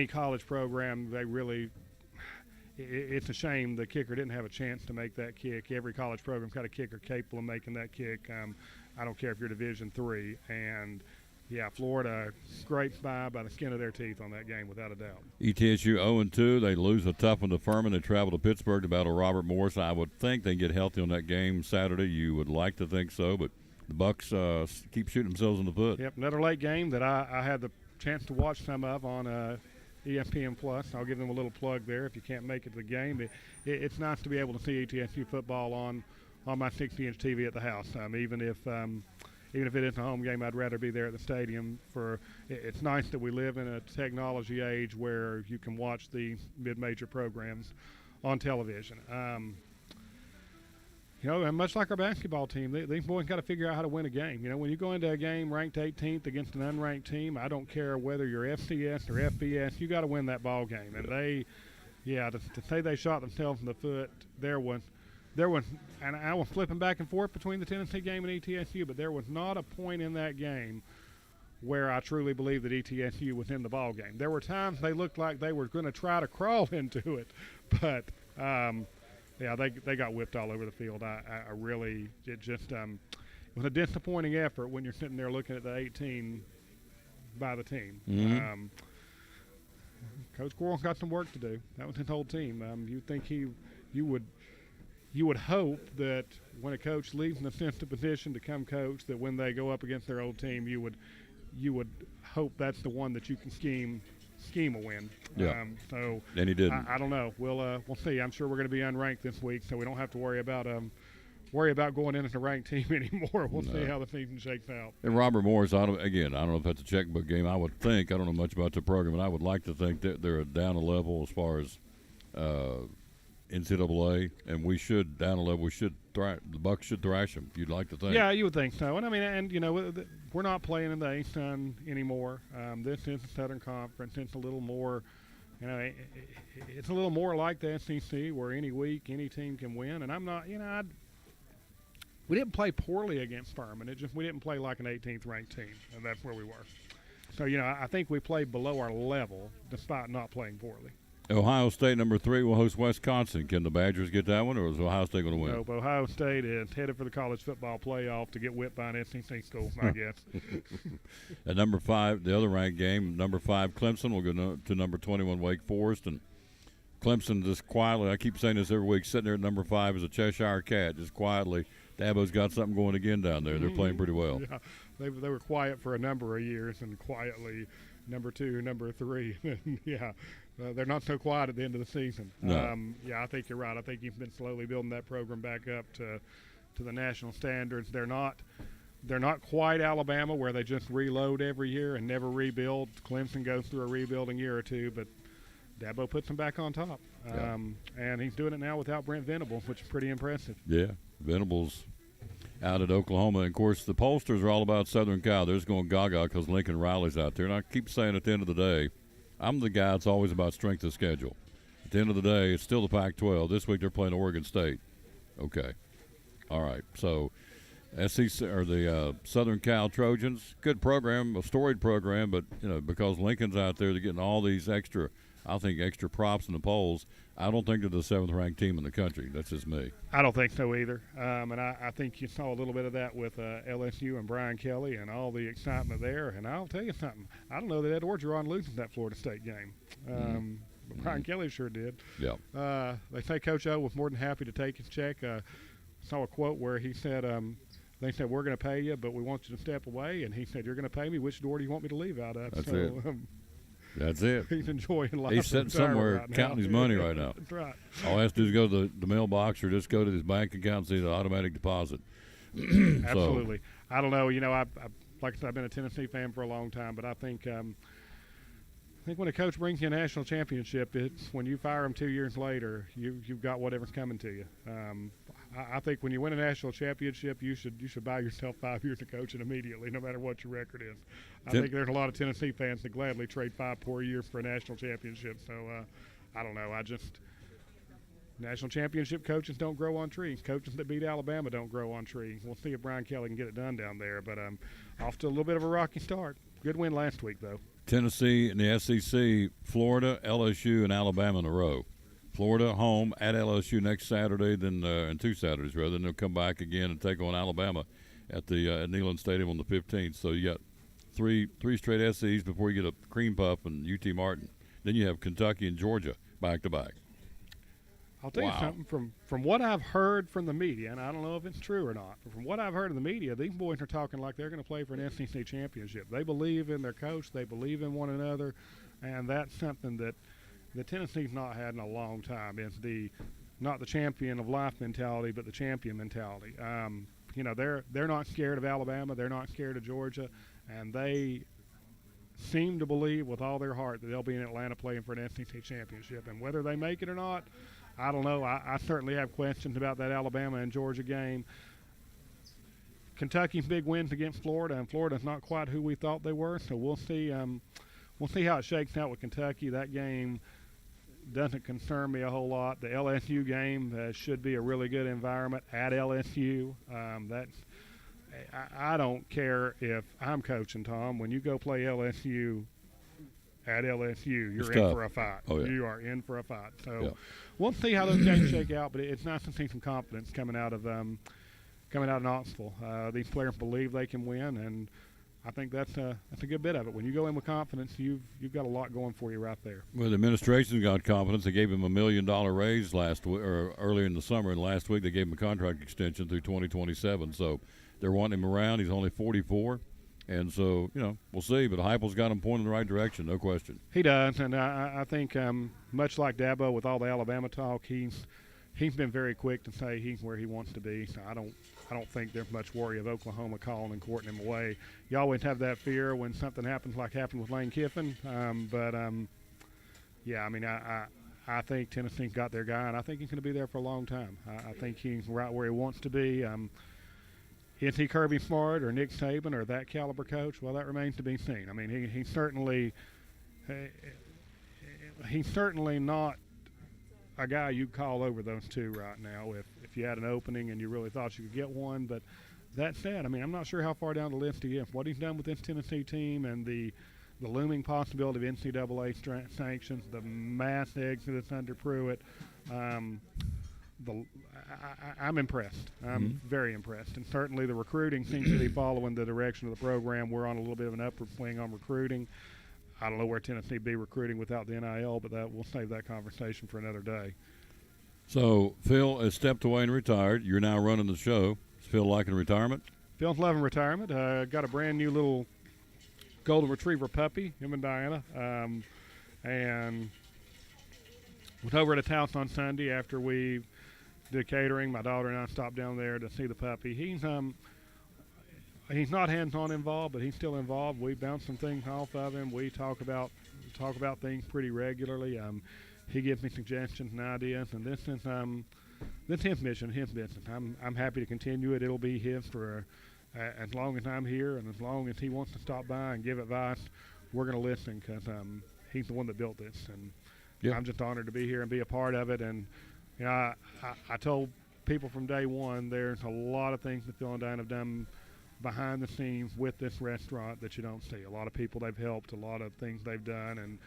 college program, they really – it's a shame the kicker didn't have a chance to make that kick. Every college program's got a kicker capable of making that kick. I don't care if you're Division III. And, yeah, Florida scraped by the skin of their teeth on that game without a doubt. ETSU 0-2. They lose a tough one to Furman. They travel to Pittsburgh to battle Robert Morris. I would think they get healthy on that game Saturday. You would like to think so, but the Bucks keep shooting themselves in the foot. Yep, another late game that I had the chance to watch some of on ESPN Plus. I'll give them a little plug there if you can't make it to the game. It's nice to be able to see ETSU football on my 60-inch TV at the house. Even if it isn't a home game, I'd rather be there at the stadium. It's nice that we live in a technology age where you can watch the mid-major programs on television. And much like our basketball team, these boys got to figure out how to win a game. When you go into a game ranked 18th against an unranked team, I don't care whether you're FCS or FBS, you got to win that ball game. And to say they shot themselves in the foot, there was, and I was flipping back and forth between the Tennessee game and ETSU, but there was not a point in that game where I truly believe that ETSU was in the ball game. There were times they looked like they were going to try to crawl into it, but yeah, they got whipped all over the field. It was a disappointing effort when you're sitting there looking at the 18 by the team. Mm-hmm. Coach Quarles got some work to do. That was his whole team. You'd think you would hope that when a coach leaves an assistant position to come coach, that when they go up against their old team, you would hope that's the one that you can scheme a win. Yeah. And he didn't. I don't know. We'll see. I'm sure we're going to be unranked this week, so we don't have to worry about going in as a ranked team anymore. We'll see how the season shakes out. And Robert Morris, I don't know if that's a checkbook game. I don't know much about the program, but I would like to think that they're down a level as far as NCAA, and we should down a level. The Bucks should thrash them. You'd like to think. Yeah, you would think so. And we're not playing in the A-Sun anymore. This is the Southern Conference. It's a little more, it's a little more like the SEC, where any week any team can win. And I'm not, we didn't play poorly against Furman. We didn't play like an 18th ranked team, and that's where we were. So I think we played below our level despite not playing poorly. Ohio State, number 3, will host Wisconsin. Can the Badgers get that one, or is Ohio State going to win? Nope, Ohio State is headed for the college football playoff to get whipped by an SEC school, I guess. At number 5, the other ranked game, number 5, Clemson will go to number 21, Wake Forest. And Clemson just quietly, I keep saying this every week, sitting there at number 5 as a Cheshire cat, just quietly. Dabo's got something going again down there. They're playing pretty well. Yeah, they were quiet for a number of years, and quietly number 2, number 3. Yeah. They're not so quiet at the end of the season. No. I think you're right. I think you've been slowly building that program back up to the national standards. They're not quite Alabama, where they just reload every year and never rebuild. Clemson goes through a rebuilding year or two, but Dabo puts them back on top. Yeah. And he's doing it now without Brent Venables, which is pretty impressive. Yeah, Venables out at Oklahoma. And, of course, the pollsters are all about Southern Cal. They're just going gaga because Lincoln Riley's out there. And I keep saying at the end of the day, I'm the guy that's always about strength of schedule. At the end of the day, it's still the Pac-12. This week they're playing Oregon State. Okay. All right. So SEC or the Southern Cal Trojans, good program, a storied program, but because Lincoln's out there, they're getting all these extra props in the polls. I don't think they're the 7th ranked team in the country. That's just me. I don't think so either. And I think you saw a little bit of that with LSU and Brian Kelly and all the excitement there. And I'll tell you something. I don't know that Ed Orgeron loses that Florida State game. But Brian Kelly sure did. Yeah. They say Coach O was more than happy to take his check. Saw a quote where he said, they said, we're going to pay you, but we want you to step away. And he said, you're going to pay me. Which door do you want me to leave out of? That's it. That's it. He's enjoying life. He's sitting somewhere right counting now. his money right now. That's right. All he has to do is go to the mailbox or just go to his bank account and see the automatic deposit. Absolutely. I don't know. You know, I like I said, I've been a Tennessee fan for a long time, but I think when a coach brings you a national championship, it's when you fire him 2 years later, you've got whatever's coming to you. I think when you win a national championship, you should buy yourself 5 years of coaching immediately, no matter what your record is. I think there's a lot of Tennessee fans that gladly trade 5 poor years for a national championship. So I don't know. National championship coaches don't grow on trees. Coaches that beat Alabama don't grow on trees. We'll see if Brian Kelly can get it done down there. But off to a little bit of a rocky start. Good win last week, though. Tennessee and the SEC, Florida, LSU, and Alabama in a row. Florida home at LSU next Saturday, then and 2 Saturdays rather. Then they'll come back again and take on Alabama at the at Neyland Stadium on the 15th. So you got three straight SECs before you get a cream puff and UT Martin. Then you have Kentucky and Georgia back to back. I'll tell you something, from what I've heard from the media, and I don't know if it's true or not, but from what I've heard of the media, these boys are talking like they're going to play for an SEC championship. They believe in their coach. They believe in one another, and that's something that the Tennessee's not had in a long time. It's not the champion of life mentality, but the champion mentality. You know, they're not scared of Alabama. They're not scared of Georgia, and they seem to believe with all their heart that they'll be in Atlanta playing for an SEC championship. And whether they make it or not, I don't know. I certainly have questions about that Alabama and Georgia game. Kentucky's big wins against Florida, and Florida's not quite who we thought they were. So we'll see. We'll see how it shakes out with Kentucky. That game doesn't concern me a whole lot. The LSU game should be a really good environment at LSU. I don't care if I'm coaching, Tom. When you go play LSU at LSU, you're in for a fight. Oh, yeah. You are in for a fight. So we'll see how those games shake out. But it's nice to see some confidence coming out of Knoxville. These players believe they can win, and I think that's a good bit of it. When you go in with confidence, you've got a lot going for you right there. Well, the administration's got confidence. They gave him $1 million raise earlier in the summer, and last week they gave him a contract extension through 2027. So they're wanting him around. He's only 44. And so, you know, we'll see. But Heupel's got him pointing in the right direction, no question. He does, and I think much like Dabo with all the Alabama talk, he's been very quick to say he's where he wants to be. So I don't think there's much worry of Oklahoma calling and courting him away. You always have that fear when something happens like happened with Lane Kiffin. Yeah, I mean, I think Tennessee's got their guy, and I think he's going to be there for a long time. I think he's right where he wants to be. Is he Kirby Smart or Nick Saban or that caliber coach? Well, that remains to be seen. I mean, he's certainly not a guy you'd call over those two right now if you had an opening and you really thought you could get one. But that said, I mean, I'm not sure how far down the list he is. What he's done with this Tennessee team and the looming possibility of NCAA sanctions, the mass exodus under Pruitt, I'm impressed. I'm very impressed. And certainly the recruiting seems to be following the direction of the program. We're on a little bit of an upward swing on recruiting. I don't know where Tennessee be recruiting without the NIL, but we'll save that conversation for another day. So Phil has stepped away and retired. You're now running the show. Does Phil liking retirement? Phil's loving retirement. Got a brand new little golden retriever puppy, him and Diana. And went over to his house on Sunday after we did catering. My daughter and I stopped down there to see the puppy. He's not hands-on involved, but he's still involved. We bounce some things off of him. We talk about things pretty regularly. He gives me suggestions and ideas, and this is his mission, his business. I'm happy to continue it. It'll be his for as long as I'm here, and as long as he wants to stop by and give advice, we're going to listen because he's the one that built this, and I'm just honored to be here and be a part of it. And you know, I told people from day one there's a lot of things that Phil and Diane have done behind the scenes with this restaurant that you don't see. A lot of people they've helped, a lot of things they've done, and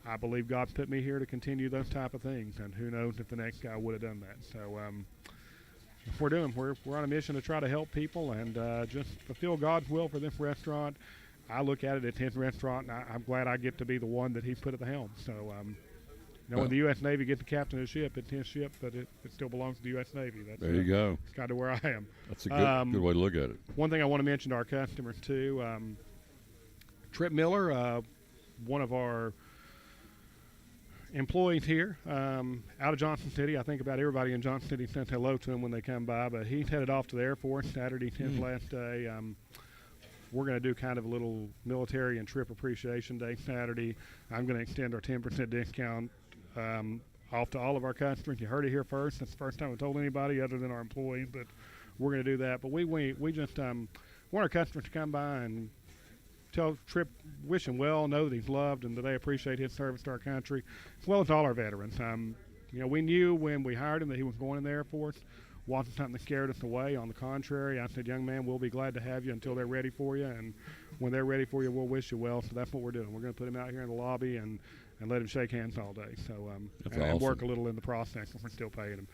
I believe God put me here to continue those type of things. And who knows if the next guy would have done that. So we're on a mission to try to help people and just fulfill God's will for this restaurant. I look at it as his restaurant, and I'm glad I get to be the one that he put at the helm. So when the U.S. Navy gets the captain of the ship, it's his ship, but it still belongs to the U.S. Navy. There you go. It's kind of where I am. That's a good way to look at it. One thing I want to mention to our customers, too, Trip Miller, one of our employees here out of Johnson City. I think about everybody in Johnson City says hello to him when they come by, but he's headed off to the Air Force Saturday, his last day. We're going to do kind of a little military and trip appreciation day Saturday. I'm going to extend our 10% discount off to all of our customers. You heard it here first. That's the first time I told anybody other than our employees, but we're going to do that. But we just want our customers to come by and tell Tripp, wish him well, know that he's loved, and that they appreciate his service to our country, as well as all our veterans. We knew when we hired him that he was going in the Air Force. Wasn't something that scared us away. On the contrary, I said, young man, we'll be glad to have you until they're ready for you, and when they're ready for you, we'll wish you well. So that's what we're doing. We're going to put him out here in the lobby and let him shake hands all day. So and work a little in the process if we're still paying him.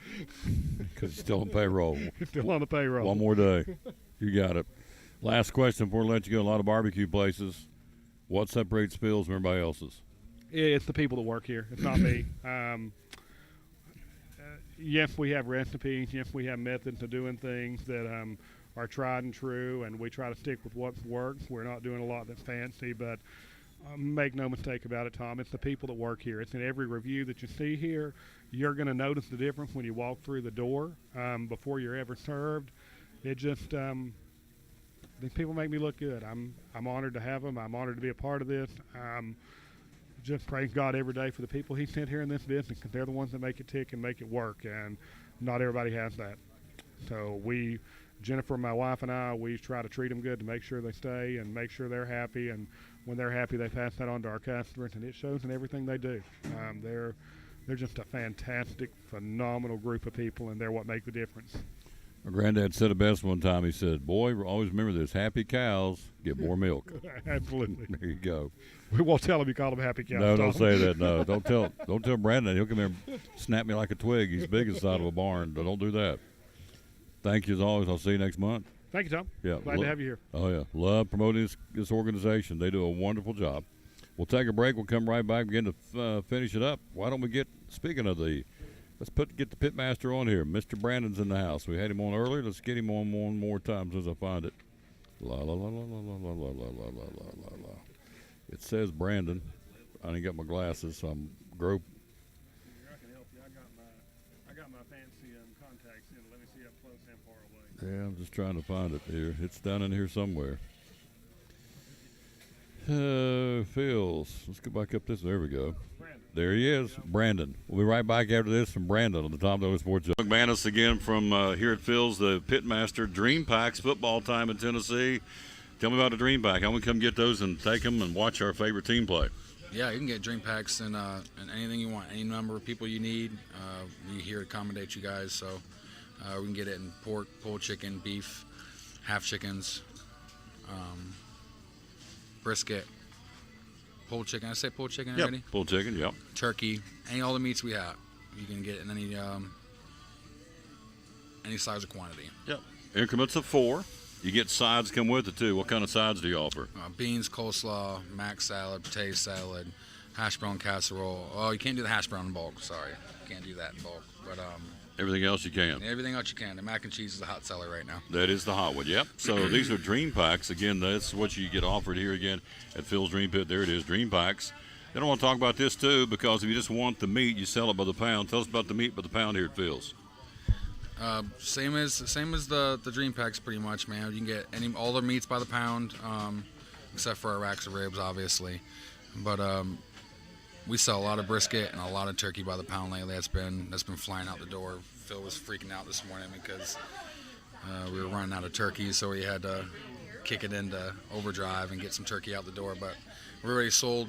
Because he's still on payroll. Still on the payroll. One more day. You got it. Last question before we let you go. A lot of barbecue places. What separates Phil's from everybody else's? It's the people that work here. It's not me. Yes, we have recipes. Yes, we have methods of doing things that are tried and true, and we try to stick with what works. We're not doing a lot that's fancy, but make no mistake about it, Tom. It's the people that work here. It's in every review that you see here. You're going to notice the difference when you walk through the door before you're ever served. It just these people make me look good. I'm honored to have them. I'm honored to be a part of this. Just praise God every day for the people He sent here in this business, because they're the ones that make it tick and make it work, and not everybody has that. So Jennifer, my wife, and I, we try to treat them good to make sure they stay and make sure they're happy, and when they're happy, they pass that on to our customers, and it shows in everything they do. They're just a fantastic, phenomenal group of people, and they're what make the difference. My granddad said it best one time. He said, boy, always remember this, happy cows get more milk. Absolutely. There you go. We won't tell him you called them happy cows. No, Tom. don't say that. No, don't tell Brandon. He'll come here and snap me like a twig. He's big as the side of a barn. But don't do that. Thank you as always. I'll see you next month. Thank you, Tom. Yeah, Glad to have you here. Oh, yeah. Love promoting this organization. They do a wonderful job. We'll take a break. We'll come right back, begin to finish it up. Why don't we speaking of let's get the pitmaster on here. Mr. Brandon's in the house. We had him on earlier. Let's get him on one more time as I find it. La, la, la, la, la, la, la, la, la, la, la, la. It says Brandon. I ain't got my glasses, so I'm groping. I can help you. I got my fancy contacts in. Let me see up close and far away. Yeah, I'm just trying to find it here. It's down in here somewhere. Phil's. Let's go back up this. There we go. Brandon. There he is, Brandon. We'll be right back after this from Brandon on the Tom Dolan Sports Show. Doug Manis again from here at Phil's, the Pitmaster Dream Packs football time in Tennessee. Tell me about the Dream Pack. How can we come get those and take them and watch our favorite team play? Yeah, you can get Dream Packs and anything you want, any number of people you need. We here accommodate you guys, so we can get it in pork, pulled chicken, beef, half chickens, brisket, pulled chicken. I say pulled chicken already? Yep, pulled chicken, yep. Turkey, all the meats we have. You can get it in any size or quantity. Yep. Increments of 4. You get sides come with it, too. What kind of sides do you offer? Beans, coleslaw, mac salad, potato salad, hash brown casserole. Oh, you can't do the hash brown in bulk. Sorry. Can't do that in bulk. But everything else you can. Everything else you can. The mac and cheese is a hot seller right now. That is the hot one, yep. So these are Dream Packs. Again, that's what you get offered here again at Phil's Dream Pit. There it is, Dream Packs. Then I want to talk about this, too, because if you just want the meat, you sell it by the pound. Tell us about the meat by the pound here at Phil's. Same as the Dream Packs, pretty much, man. You can get all the meats by the pound, except for our racks of ribs, obviously. But we sell a lot of brisket and a lot of turkey by the pound lately. That's been flying out the door. Phil was freaking out this morning because we were running out of turkey, so we had to kick it into overdrive and get some turkey out the door. But we already sold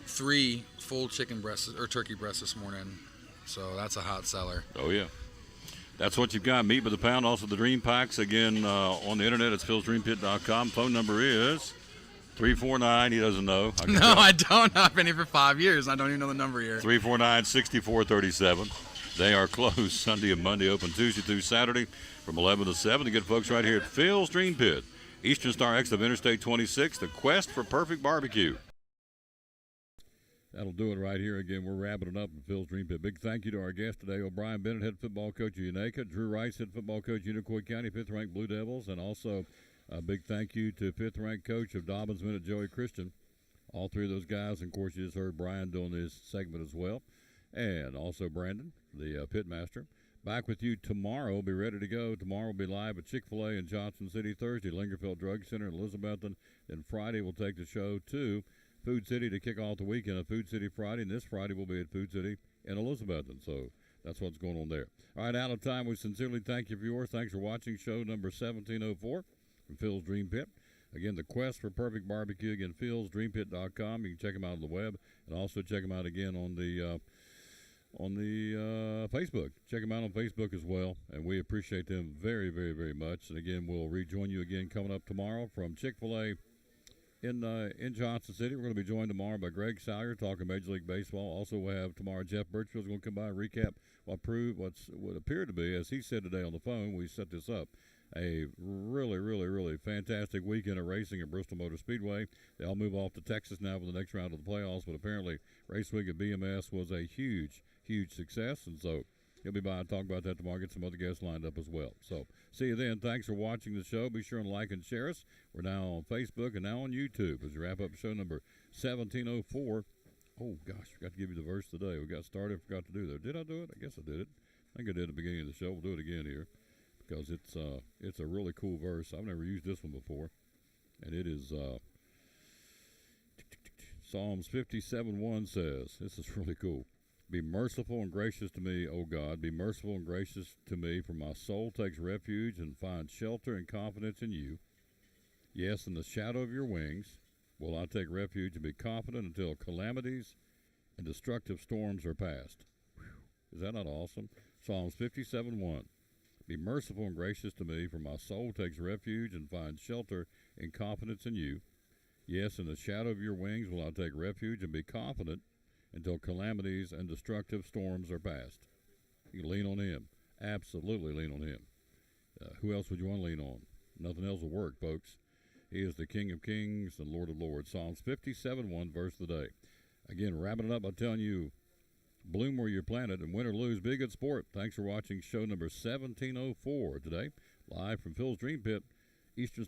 3 full chicken breasts or turkey breasts this morning. So that's a hot seller. Oh, yeah. That's what you've got. Meat by the pound, also the Dream Packs. Again, on the internet, it's philsdreampit.com. Phone number is 349. He doesn't know. I don't. I've been here for 5 years. I don't even know the number here. 349-6437. They are closed Sunday and Monday, open Tuesday through Saturday from 11 to 7. The good folks right here at Phil's Dream Pit, Eastern Star exit of Interstate 26, the quest for perfect barbecue. That'll do it right here. Again, we're wrapping it up in Phil's Dream Pit. Big thank you to our guest today, O'Brien Bennett, head football coach of Unaka, Drew Rice, head football coach of Unicoi County, 5th-ranked Blue Devils, and also a big thank you to 5th-ranked coach of Dobbins Minute, Joey Christian. all three of those guys. And, of course, you just heard Brian doing this segment as well. And also Brandon, the pit master. Back with you tomorrow. Be ready to go. Tomorrow we'll be live at Chick-fil-A in Johnson City. Thursday, Lingerfeld Drug Center in Elizabethton. Then Friday we'll take the show to Food City to kick off the weekend of Food City Friday. And this Friday we'll be at Food City in Elizabethton. So that's what's going on there. All right, out of time. We sincerely thank you, viewers. Thanks for watching show number 1704 from Phil's Dream Pit. Again, the quest for perfect barbecue. Again, philsdreampit.com. You can check them out on the web, and also check them out again on the Facebook. Check them out on Facebook as well, and we appreciate them very, very, very much. And again, we'll rejoin you again coming up tomorrow from Chick-fil-A in Johnson City. We're going to be joined tomorrow by Greg Salyer talking Major League Baseball. Also, we'll have tomorrow Jeff Birchfield's going to come by and recap what appeared to be, as he said today on the phone, we set this up, a really, really, really fantastic weekend of racing at Bristol Motor Speedway. They all move off to Texas now for the next round of the playoffs, but apparently Race Week at BMS was a huge, huge success, and so he'll be by and talk about that tomorrow. Get some other guests lined up as well. So see you then. Thanks for watching the show. Be sure and like and share us. We're now on Facebook and now on YouTube as we wrap up show number 1704. Oh, gosh, forgot to give you the verse today. We got started, forgot to do that. Did I do it? I guess I did it. I think I did at the beginning of the show. We'll do it again here because it's a really cool verse. I've never used this one before, and it is Psalms 57:1 says, this is really cool. Be merciful and gracious to me, O God. Be merciful and gracious to me, for my soul takes refuge and finds shelter and confidence in you. Yes, in the shadow of your wings will I take refuge and be confident until calamities and destructive storms are past. Whew. Is that not awesome? Psalms 57:1. Be merciful and gracious to me, for my soul takes refuge and finds shelter and confidence in you. Yes, in the shadow of your wings will I take refuge and be confident until calamities and destructive storms are past. You can lean on him. Absolutely lean on him. Who else would you want to lean on? Nothing else will work, folks. He is the King of Kings and Lord of Lords. Psalms 57:1, verse of the day. Again, wrapping it up by telling you, bloom where you're planted, and win or lose, be a good sport. Thanks for watching show number 1704 today, live from Phil's Dream Pit, Eastern